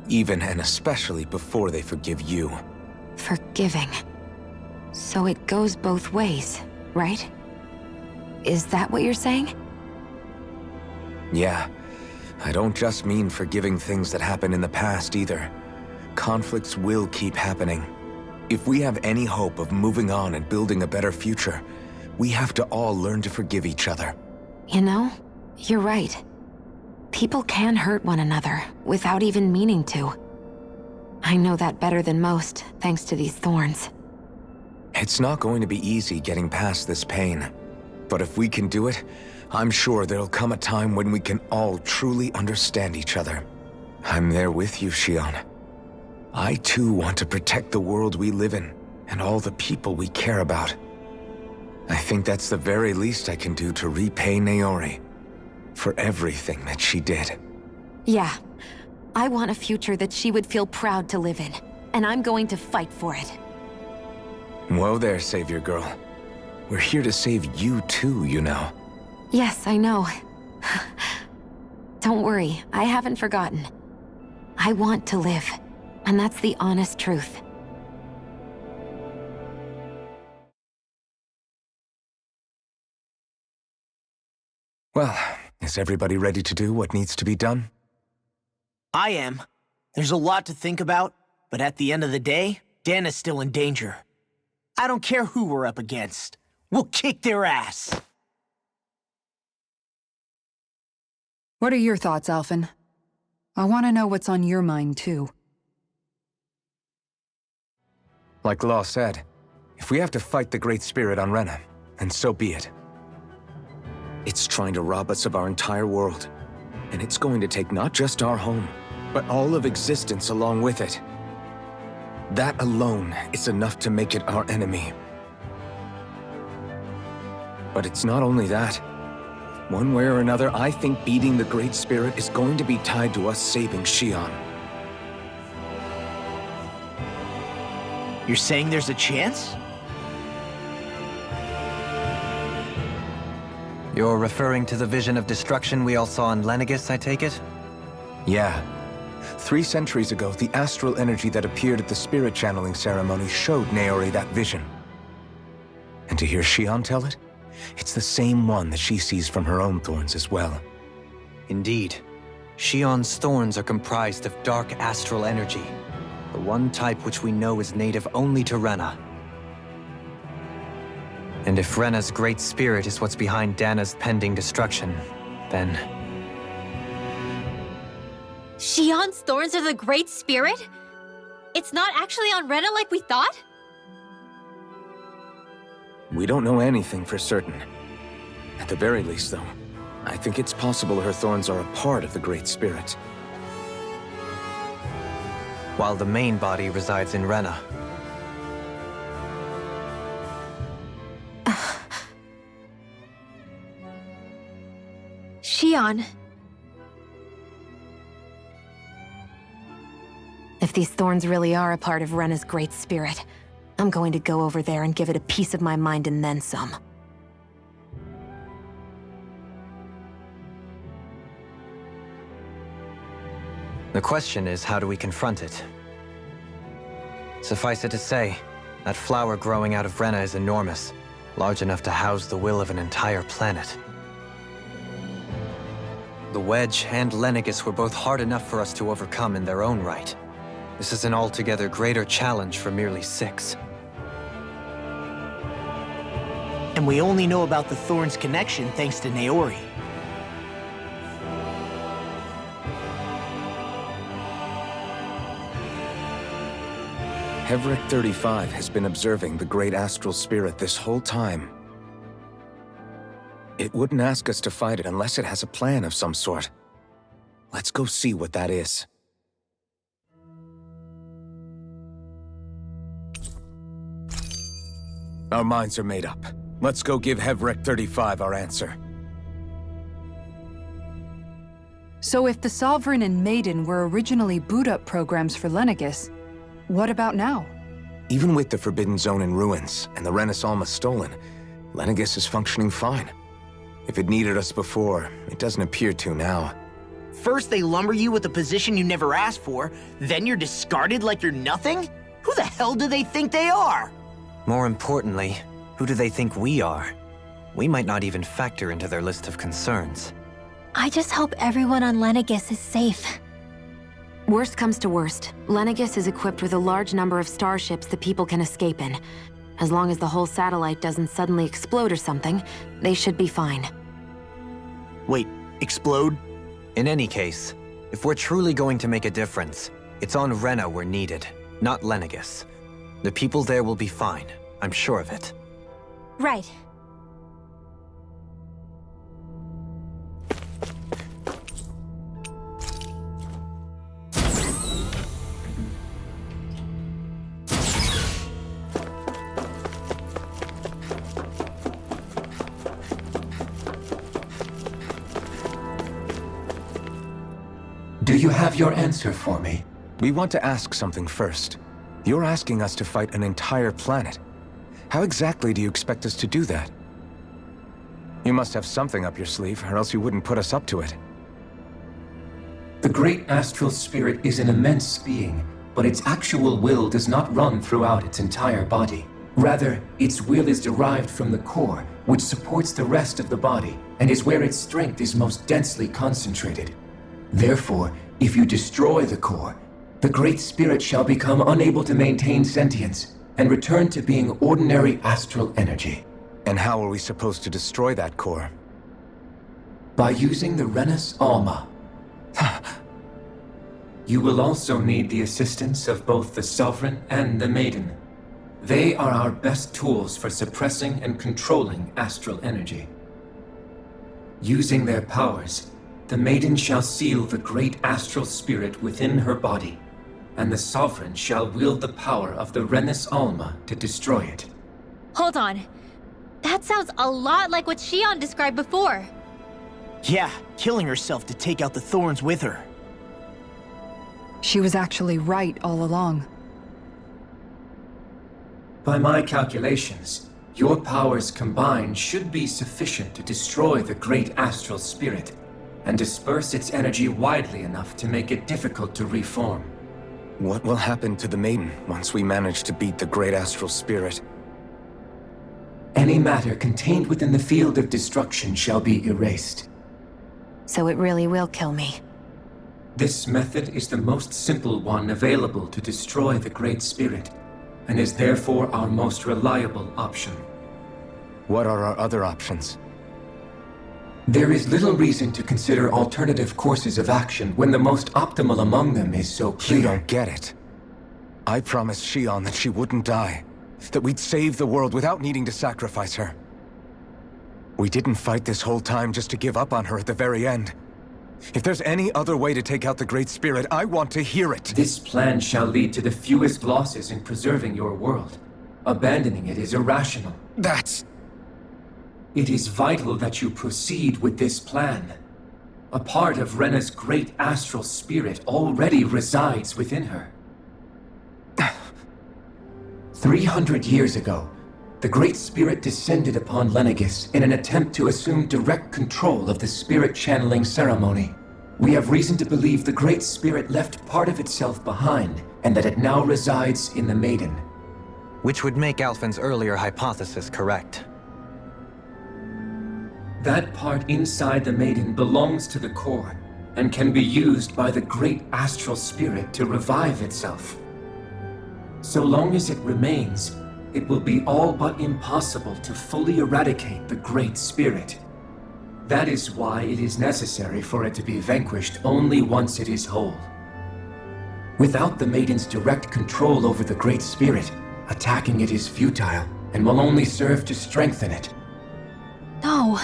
even and especially before they forgive you. Forgiving. So it goes both ways, right? Is that what you're saying? Yeah. I don't just mean forgiving things that happened in the past either. Conflicts will keep happening. If we have any hope of moving on and building a better future, we have to all learn to forgive each other. You know, you're right. People can hurt one another without even meaning to. I know that better than most, thanks to these thorns. It's not going to be easy getting past this pain. But if we can do it, I'm sure there'll come a time when we can all truly understand each other. I'm there with you, Shion. I too want to protect the world we live in, and all the people we care about. I think that's the very least I can do to repay Naori for everything that she did. Yeah. I want a future that she would feel proud to live in, and I'm going to fight for it. Whoa there, Savior Girl. We're here to save you too, you know. Yes, I know. Don't worry, I haven't forgotten. I want to live, and that's the honest truth. Well, is everybody ready to do what needs to be done? I am. There's a lot to think about, but at the end of the day, Dana's still in danger. I don't care who we're up against. We'll kick their ass. What are your thoughts, Alphen? I want to know what's on your mind, too. Like Law said, if we have to fight the Great Spirit on Rena, then so be it. It's trying to rob us of our entire world. And it's going to take not just our home, but all of existence along with it. That alone is enough to make it our enemy. But it's not only that. One way or another, I think beating the Great Spirit is going to be tied to us saving Xion. You're saying there's a chance? You're referring to the vision of destruction we all saw in Lenegis, I take it? Yeah. 3 centuries ago, the astral energy that appeared at the spirit channeling ceremony showed Naori that vision. And to hear Xion tell it, it's the same one that she sees from her own thorns as well. Indeed. Xion's thorns are comprised of dark astral energy, the one type which we know is native only to Rena. And if Rena's great spirit is what's behind Dana's pending destruction, then... Xion's thorns are the Great Spirit? It's not actually on Rena like we thought? We don't know anything for certain. At the very least, though, I think it's possible her thorns are a part of the Great Spirit. While the main body resides in Rena. Xion. If these thorns really are a part of Rena's Great Spirit, I'm going to go over there and give it a piece of my mind and then some. The question is, how do we confront it? Suffice it to say, that flower growing out of Rena is enormous, large enough to house the will of an entire planet. The Wedge and Lenegis were both hard enough for us to overcome in their own right. This is an altogether greater challenge for merely 6. And we only know about the Thorns connection thanks to Naori. Hevric 35 has been observing the Great Astral Spirit this whole time. It wouldn't ask us to fight it unless it has a plan of some sort. Let's go see what that is. Our minds are made up. Let's go give Hevric 35 our answer. So if the Sovereign and Maiden were originally boot-up programs for Lenegis, what about now? Even with the Forbidden Zone in ruins and the Renis Alma stolen, Lenegis is functioning fine. If it needed us before, it doesn't appear to now. First they lumber you with a position you never asked for, then you're discarded like you're nothing? Who the hell do they think they are? More importantly, who do they think we are? We might not even factor into their list of concerns. I just hope everyone on Lenegis is safe. Worst comes to worst, Lenegis is equipped with a large number of starships that people can escape in. As long as the whole satellite doesn't suddenly explode or something, they should be fine. Wait, explode? In any case, if we're truly going to make a difference, it's on Rena we're needed, not Lenegis. The people there will be fine, I'm sure of it. Right. Do you have your answer for me? We want to ask something first. You're asking us to fight an entire planet. How exactly do you expect us to do that? You must have something up your sleeve, or else you wouldn't put us up to it. The Great Astral Spirit is an immense being, but its actual will does not run throughout its entire body. Rather, its will is derived from the core, which supports the rest of the body, and is where its strength is most densely concentrated. Therefore, if you destroy the core, the Great Spirit shall become unable to maintain sentience and return to being ordinary astral energy. And how are we supposed to destroy that core? By using the Renis Alma. You will also need the assistance of both the Sovereign and the Maiden. They are our best tools for suppressing and controlling astral energy. Using their powers, the Maiden shall seal the Great Astral Spirit within her body, and the Sovereign shall wield the power of the Renis Alma to destroy it. Hold on. That sounds a lot like what Shion described before. Yeah, killing herself to take out the thorns with her. She was actually right all along. By my calculations, your powers combined should be sufficient to destroy the great astral spirit and disperse its energy widely enough to make it difficult to reform. What will happen to the Maiden once we manage to beat the great astral spirit? Any matter contained within the field of destruction shall be erased. So it really will kill me. This method is the most simple one available to destroy the Great Spirit, and is therefore our most reliable option. What are our other options? There is little reason to consider alternative courses of action when the most optimal among them is so clear. You don't get it. I promised Shion that she wouldn't die, that we'd save the world without needing to sacrifice her. We didn't fight this whole time just to give up on her at the very end. If there's any other way to take out the Great Spirit, I want to hear it. This plan shall lead to the fewest losses in preserving your world. Abandoning it is irrational. That's... It is vital that you proceed with this plan. A part of Rena's great astral spirit already resides within her. 300 years ago, the Great Spirit descended upon Lenegis in an attempt to assume direct control of the spirit channeling ceremony. We have reason to believe the Great Spirit left part of itself behind, and that it now resides in the Maiden. Which would make Alphen's earlier hypothesis correct. That part inside the Maiden belongs to the core, and can be used by the Great Astral Spirit to revive itself. So long as it remains, it will be all but impossible to fully eradicate the Great Spirit. That is why it is necessary for it to be vanquished only once it is whole. Without the Maiden's direct control over the Great Spirit, attacking it is futile, and will only serve to strengthen it. No.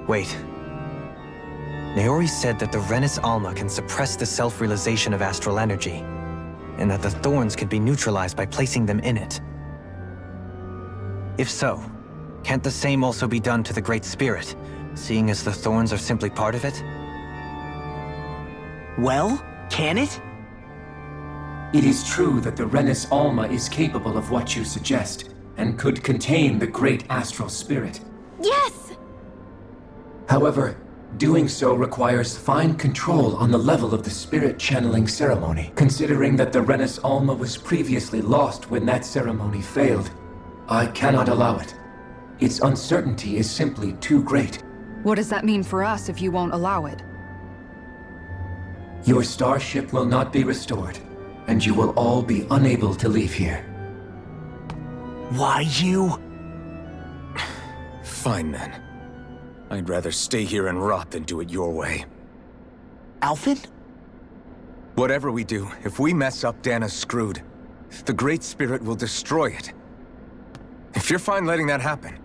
Wait. Naori said that the Renis Alma can suppress the self-realization of astral energy, and that the thorns could be neutralized by placing them in it. If so, can't the same also be done to the Great Spirit, seeing as the thorns are simply part of it? Well, can it? It is true that the Renis Alma is capable of what you suggest, and could contain the Great Astral Spirit. Yes! However, doing so requires fine control on the level of the spirit channeling ceremony, considering that the Renis Alma was previously lost when that ceremony failed. I cannot allow it. Its uncertainty is simply too great. What does that mean for us if you won't allow it? Your starship will not be restored, and you will all be unable to leave here. Why you? Fine then. I'd rather stay here and rot than do it your way. Alphen? Whatever we do, if we mess up, Dana's screwed. The Great Spirit will destroy it. If you're fine letting that happen,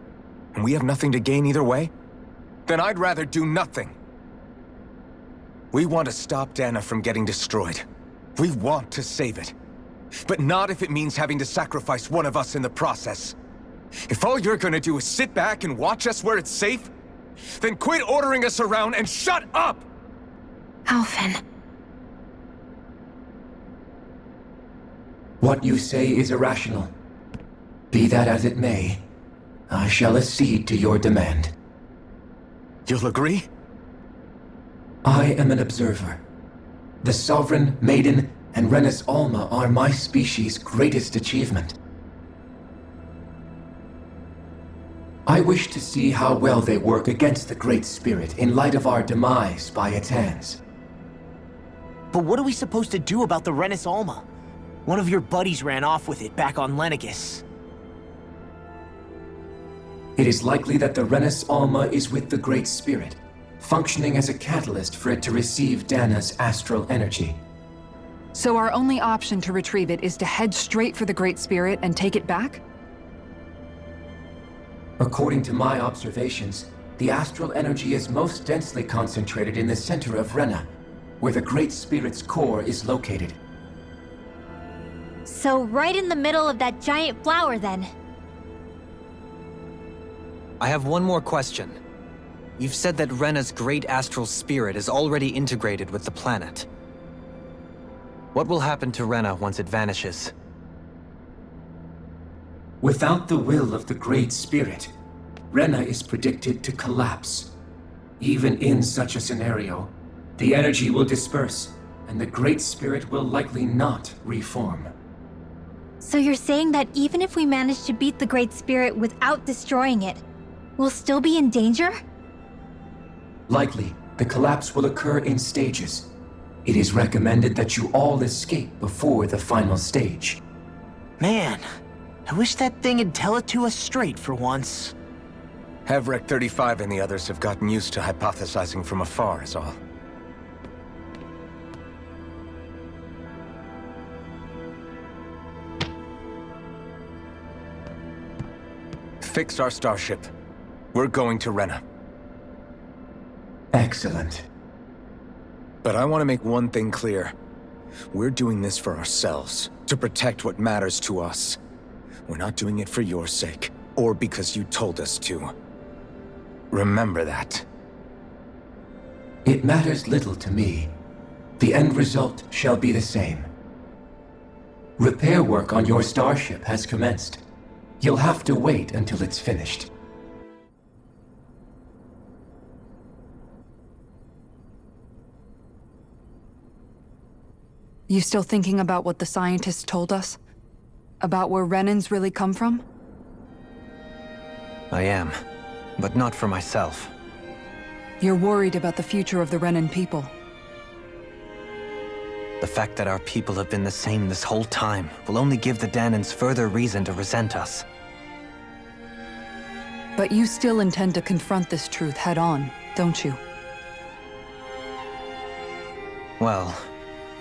and we have nothing to gain either way, then I'd rather do nothing. We want to stop Dana from getting destroyed. We want to save it. But not if it means having to sacrifice one of us in the process. If all you're gonna do is sit back and watch us where it's safe, then quit ordering us around and shut up! Alphen. What you say is irrational. Be that as it may, I shall accede to your demand. You'll agree? I am an observer. The Sovereign, Maiden, and Renis Alma are my species' greatest achievement. I wish to see how well they work against the Great Spirit in light of our demise by its hands. But what are we supposed to do about the Renis Alma? One of your buddies ran off with it back on Lenegis. It is likely that the Renis Alma is with the Great Spirit, functioning as a catalyst for it to receive Dana's astral energy. So our only option to retrieve it is to head straight for the Great Spirit and take it back? According to my observations, the astral energy is most densely concentrated in the center of Rena, where the Great Spirit's core is located. So right in the middle of that giant flower then. I have one more question. You've said that Rena's great astral spirit is already integrated with the planet. What will happen to Rena once it vanishes? Without the will of the Great Spirit, Rena is predicted to collapse. Even in such a scenario, the energy will disperse, and the Great Spirit will likely not reform. So you're saying that even if we manage to beat the Great Spirit without destroying it, we'll still be in danger? Likely, the collapse will occur in stages. It is recommended that you all escape before the final stage. Man, I wish that thing would tell it to us straight for once. Hevrek 35 and the others have gotten used to hypothesizing from afar, is all. Fix our starship. We're going to Rena. Excellent. But I want to make one thing clear. We're doing this for ourselves, to protect what matters to us. We're not doing it for your sake, or because you told us to. Remember that. It matters little to me. The end result shall be the same. Repair work on your starship has commenced. You'll have to wait until it's finished. You still thinking about what the scientists told us? About where Renans really come from? I am, but not for myself. You're worried about the future of the Renan people. The fact that our people have been the same this whole time will only give the Danans further reason to resent us. But you still intend to confront this truth head-on, don't you? Well,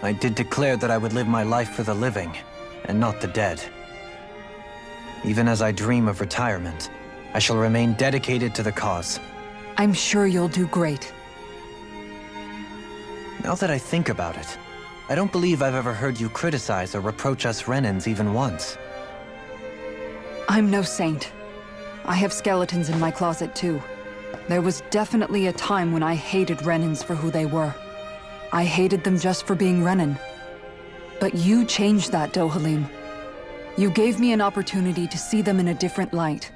I did declare that I would live my life for the living, and not the dead. Even as I dream of retirement, I shall remain dedicated to the cause. I'm sure you'll do great. Now that I think about it, I don't believe I've ever heard you criticize or reproach us Renans even once. I'm no saint. I have skeletons in my closet too. There was definitely a time when I hated Renans for who they were. I hated them just for being Renan. But you changed that, Dohalim. You gave me an opportunity to see them in a different light.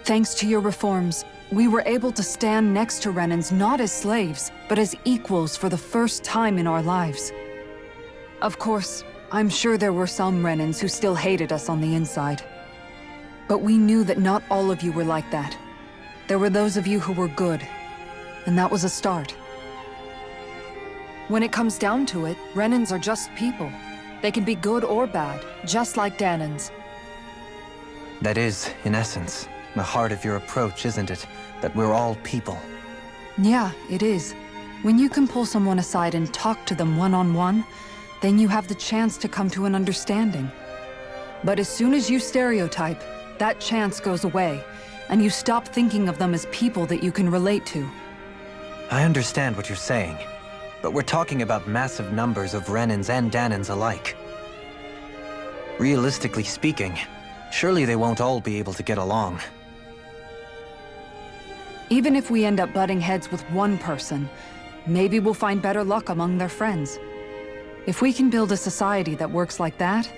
Thanks to your reforms, we were able to stand next to Renans not as slaves, but as equals for the first time in our lives. Of course, I'm sure there were some Renans who still hated us on the inside. But we knew that not all of you were like that. There were those of you who were good, and that was a start. When it comes down to it, Renans are just people. They can be good or bad, just like Danans. That is, in essence, the heart of your approach, isn't it? That we're all people. Yeah, it is. When you can pull someone aside and talk to them one-on-one, then you have the chance to come to an understanding. But as soon as you stereotype, that chance goes away, and you stop thinking of them as people that you can relate to. I understand what you're saying, but we're talking about massive numbers of Renans and Danans alike. Realistically speaking, surely they won't all be able to get along. Even if we end up butting heads with one person, maybe we'll find better luck among their friends. If we can build a society that works like that,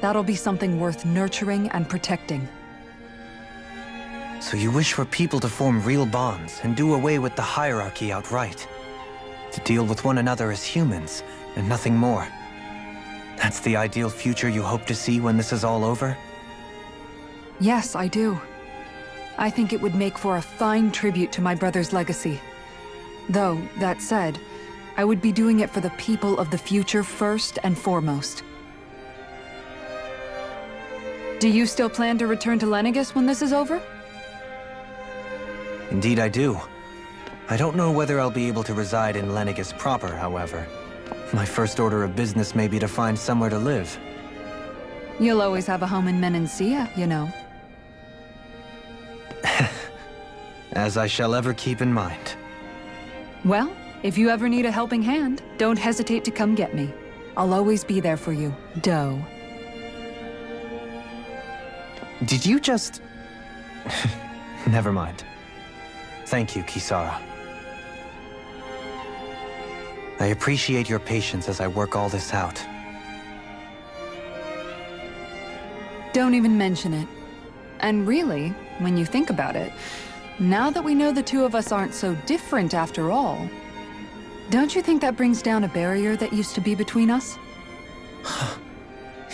that'll be something worth nurturing and protecting. So you wish for people to form real bonds and do away with the hierarchy outright? To deal with one another as humans, and nothing more? That's the ideal future you hope to see when this is all over? Yes, I do. I think it would make for a fine tribute to my brother's legacy. Though, that said, I would be doing it for the people of the future first and foremost. Do you still plan to return to Lenegis when this is over? Indeed I do. I don't know whether I'll be able to reside in Lenegis proper, however. My first order of business may be to find somewhere to live. You'll always have a home in Menancia, you know. As I shall ever keep in mind. Well, if you ever need a helping hand, don't hesitate to come get me. I'll always be there for you, Doe. Did you just... Never mind. Thank you, Kisara. I appreciate your patience as I work all this out. Don't even mention it. And really, when you think about it, now that we know the two of us aren't so different after all, don't you think that brings down a barrier that used to be between us?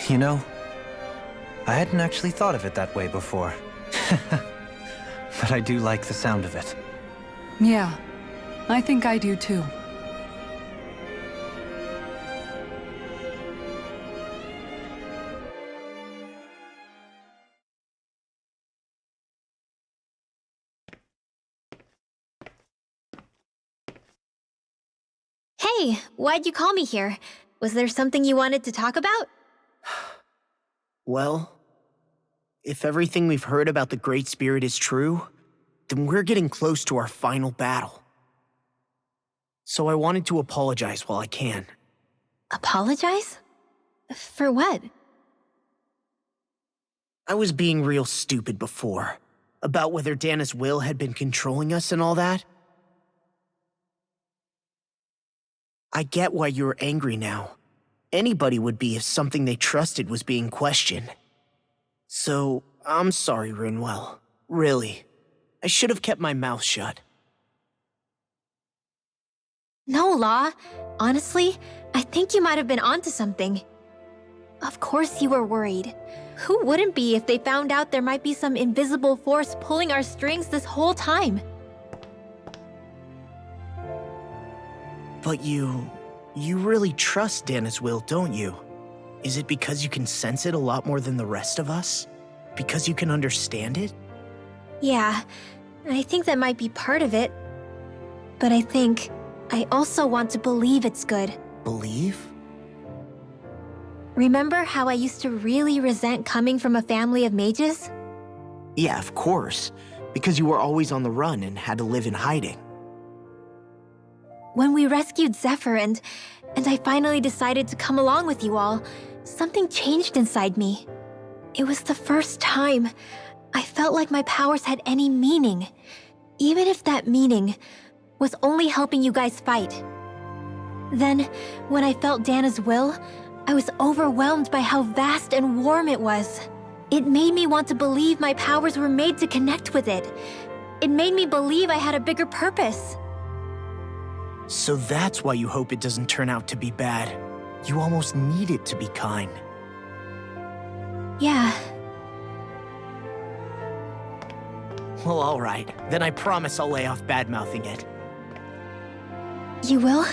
You know, I hadn't actually thought of it that way before. But I do like the sound of it. Yeah, I think I do too. Hey, why'd you call me here? Was there something you wanted to talk about? Well, if everything we've heard about the Great Spirit is true, then we're getting close to our final battle. So I wanted to apologize while I can. Apologize? For what? I was being real stupid before, about whether Dana's will had been controlling us and all that. I get why you're angry now. Anybody would be if something they trusted was being questioned. So, I'm sorry, Rinwell. Really. I should have kept my mouth shut. No, Law. Honestly, I think you might have been onto something. Of course you were worried. Who wouldn't be if they found out there might be some invisible force pulling our strings this whole time? But you really trust Dana's will, don't you? Is it because you can sense it a lot more than the rest of us? Because you can understand it? Yeah, I think that might be part of it. But I think I also want to believe it's good. Believe? Remember how I used to really resent coming from a family of mages? Yeah, of course. Because you were always on the run and had to live in hiding. When we rescued Zephyr and I finally decided to come along with you all, something changed inside me. It was the first time I felt like my powers had any meaning, even if that meaning was only helping you guys fight. Then, when I felt Dana's will, I was overwhelmed by how vast and warm it was. It made me want to believe my powers were made to connect with it. It made me believe I had a bigger purpose. So that's why you hope it doesn't turn out to be bad. You almost need it to be kind. Yeah. Well, alright. Then I promise I'll lay off bad-mouthing it. You will?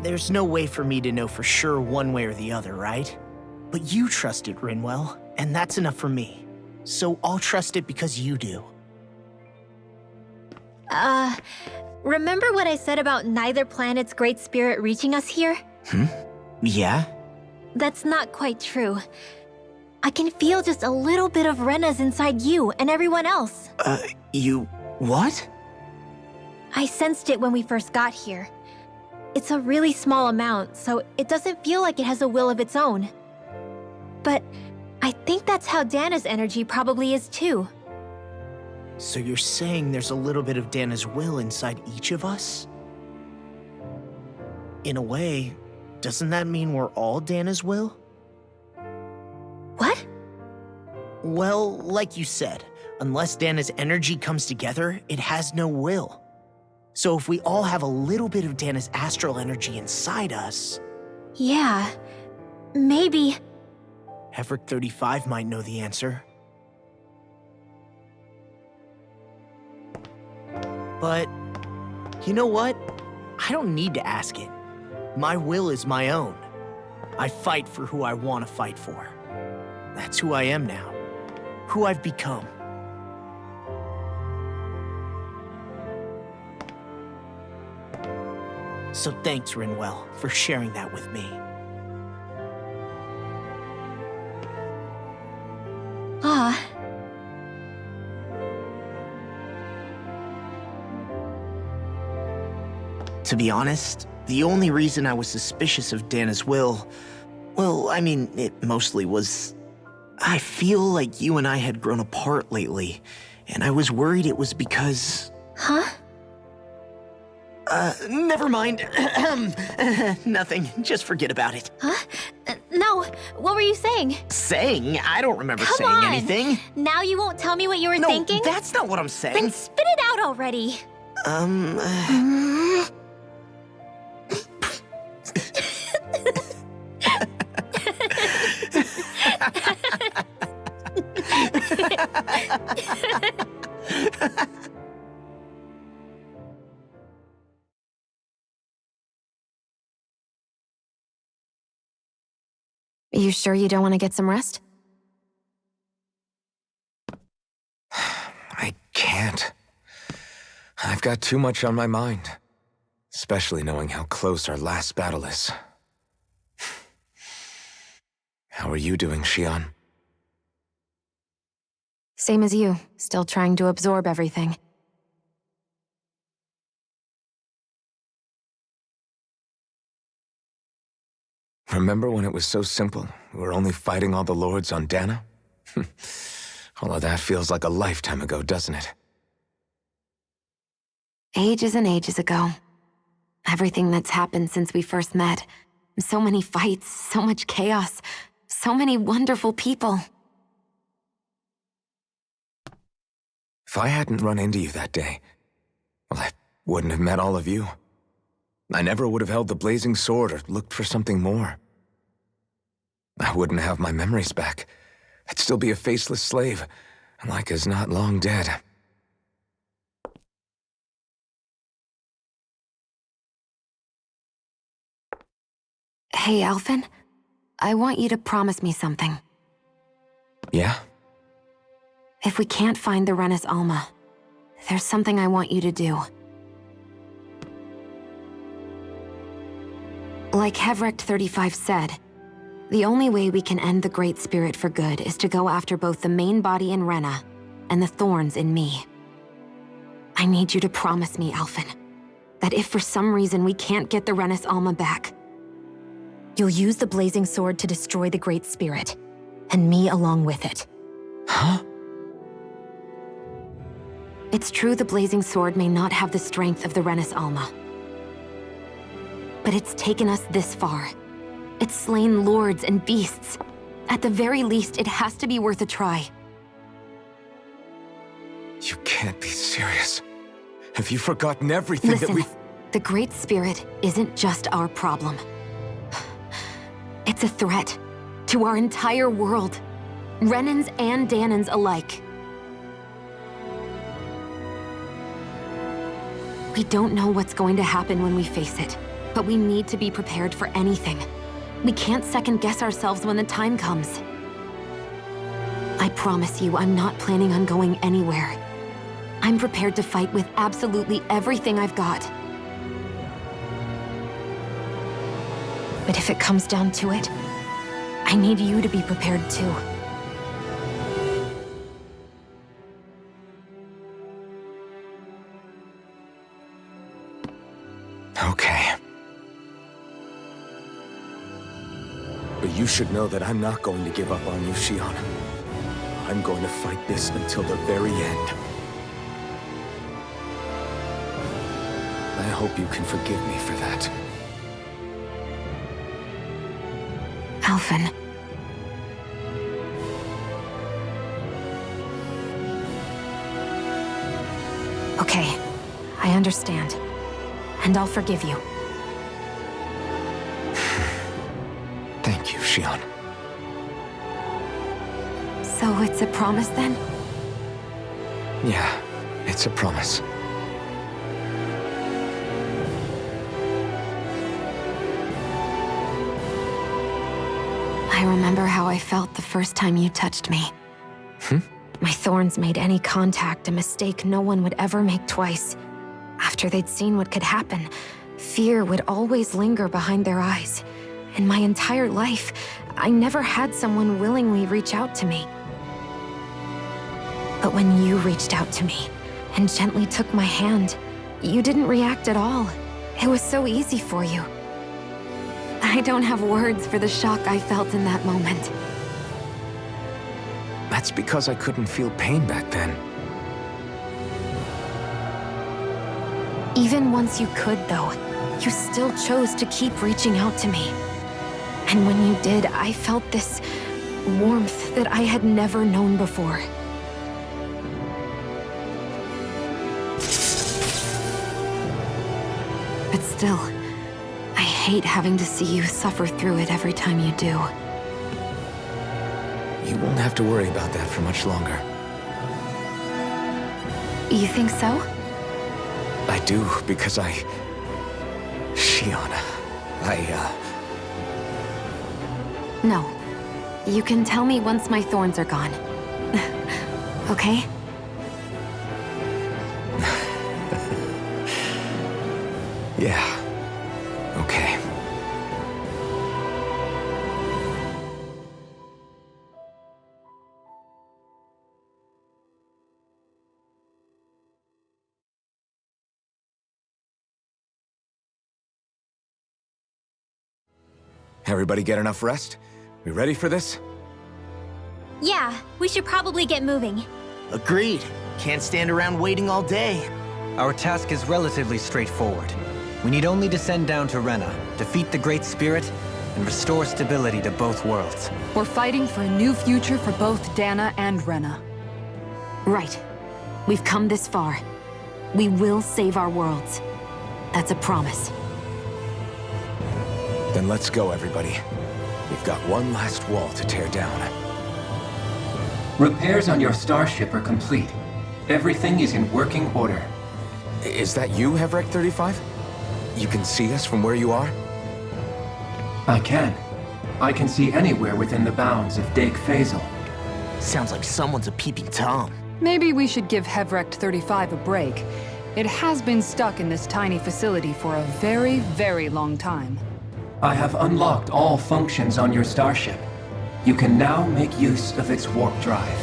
There's no way for me to know for sure one way or the other, right? But you trust it, Rinwell, and that's enough for me. So I'll trust it because you do. Remember what I said about neither planet's Great Spirit reaching us here? Yeah? That's not quite true. I can feel just a little bit of Rena's inside you and everyone else. You... what? I sensed it when we first got here. It's a really small amount, so it doesn't feel like it has a will of its own. But I think that's how Dana's energy probably is too. So you're saying there's a little bit of Dana's will inside each of us? In a way, doesn't that mean we're all Dana's will? What? Well, like you said, unless Dana's energy comes together, it has no will. So if we all have a little bit of Dana's astral energy inside us... Yeah, maybe... Heverick 35 might know the answer. But, you know what? I don't need to ask it. My will is my own. I fight for who I want to fight for. That's who I am now. Who I've become. So thanks, Rinwell, for sharing that with me. Ah. To be honest, The only reason I was suspicious of Dana's will, well, I mean, it mostly was... I feel like you and I had grown apart lately, and I was worried it was because... Huh? Never mind. Nothing. Just forget about it. Huh? No, what were you saying? Saying? I don't remember Come saying on. anything. Now you won't tell me what you were No, thinking? that's not what I'm saying. Then spit it out already. You sure you don't want to get some rest? I can't. I've got too much on my mind. Especially knowing how close our last battle is. How are you doing, Xion? Same as you, still trying to absorb everything. Remember when it was so simple? We were only fighting all the lords on Dana? All of that feels like a lifetime ago, doesn't it? Ages and ages ago. Everything that's happened since we first met. So many fights, so much chaos, so many wonderful people. If I hadn't run into you that day, well, I wouldn't have met all of you. I never would have held the blazing sword or looked for something more. I wouldn't have my memories back. I'd still be a faceless slave, like as not long dead. Hey, Alphen. I want you to promise me something. Yeah? If we can't find the Renis Alma, there's something I want you to do. Like Hevrect 35 said, the only way we can end the Great Spirit for good is to go after both the main body in Rena and the thorns in me. I need you to promise me, Alphen, that if for some reason we can't get the Renis Alma back, you'll use the blazing sword to destroy the Great Spirit, and me along with it. Huh? It's true the blazing sword may not have the strength of the Renis Alma. But it's taken us this far. It's slain lords and beasts. At the very least, it has to be worth a try. You can't be serious. Have you forgotten everything Listen, that we've... the Great Spirit isn't just our problem. It's a threat to our entire world. Renans and Danans alike. We don't know what's going to happen when we face it, but we need to be prepared for anything. We can't second-guess ourselves when the time comes. I promise you, I'm not planning on going anywhere. I'm prepared to fight with absolutely everything I've got. But if it comes down to it, I need you to be prepared too. Okay. But you should know that I'm not going to give up on you, Xion. I'm going to fight this until the very end. I hope you can forgive me for that. Alphen. Okay, I understand. And I'll forgive you. Thank you, Xion. So it's a promise then? Yeah, it's a promise. I remember how I felt the first time you touched me. My thorns made any contact a mistake no one would ever make twice. After they'd seen what could happen, fear would always linger behind their eyes. In my entire life, I never had someone willingly reach out to me. But when you reached out to me and gently took my hand, you didn't react at all. It was so easy for you. I don't have words for the shock I felt in that moment. That's because I couldn't feel pain back then. Even once you could, though, you still chose to keep reaching out to me. And when you did, I felt this warmth that I had never known before. But still, I hate having to see you suffer through it every time you do. You won't have to worry about that for much longer. You think so? I do, because Shion, No. You can tell me once my thorns are gone. Okay? Yeah. Okay. Everybody get enough rest? We ready for this? Yeah, we should probably get moving. Agreed. Can't stand around waiting all day. Our task is relatively straightforward. We need only descend down to Rena, defeat the Great Spirit, and restore stability to both worlds. We're fighting for a new future for both Dana and Rena. Right. We've come this far. We will save our worlds. That's a promise. Then let's go, everybody. We've got one last wall to tear down. Repairs on your starship are complete. Everything is in working order. Is that you, Hevrek 35? You can see us from where you are? I can. I can see anywhere within the bounds of Дэйk-Фезл. Sounds like someone's a peeping Tom. Maybe we should give Hevrek 35 a break. It has been stuck in this tiny facility for a very, very long time. I have unlocked all functions on your starship. You can now make use of its warp drive.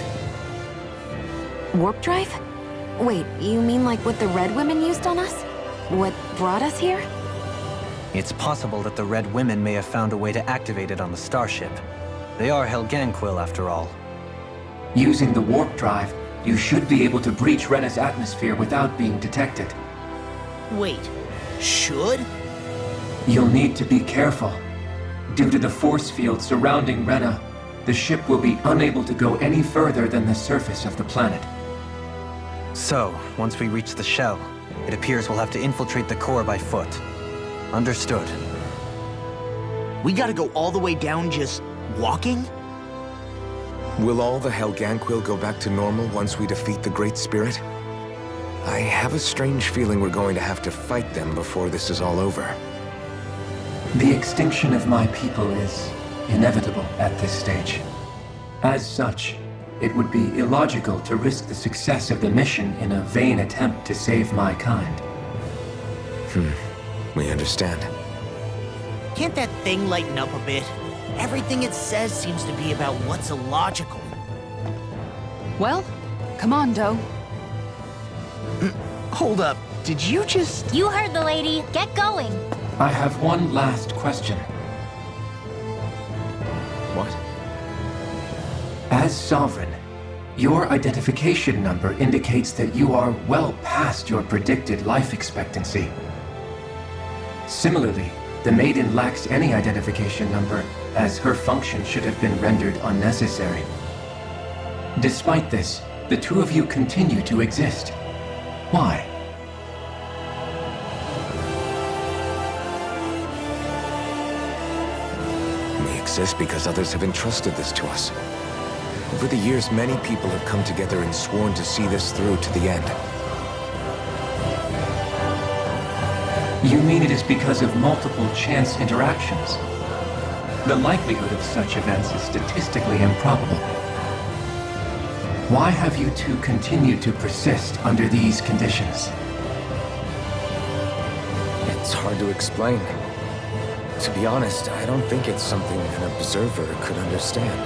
Warp drive? Wait, you mean like what the Red Women used on us? What brought us here? It's possible that the Red Women may have found a way to activate it on the starship. They are Helganquil, after all. Using the warp drive, you should be able to breach Rena's atmosphere without being detected. Wait, should? You'll need to be careful. Due to the force field surrounding Rena, the ship will be unable to go any further than the surface of the planet. So, once we reach the shell, it appears we'll have to infiltrate the core by foot. Understood. We gotta go all the way down just walking? Will all the Helganquil go back to normal once we defeat the Great Spirit? I have a strange feeling we're going to have to fight them before this is all over. The extinction of my people is inevitable at this stage. As such, it would be illogical to risk the success of the mission in a vain attempt to save my kind. We understand. Can't that thing lighten up a bit? Everything it says seems to be about what's illogical. Well, come on, Doe. Hold up, did you just... You heard the lady. Get going. I have one last question. What? As Sovereign, your identification number indicates that you are well past your predicted life expectancy. Similarly, the Maiden lacks any identification number, as her function should have been rendered unnecessary. Despite this, the two of you continue to exist. Why? We exist because others have entrusted this to us. Over the years, many people have come together and sworn to see this through to the end. You mean it is because of multiple chance interactions? The likelihood of such events is statistically improbable. Why have you two continued to persist under these conditions? It's hard to explain. To be honest, I don't think it's something an observer could understand.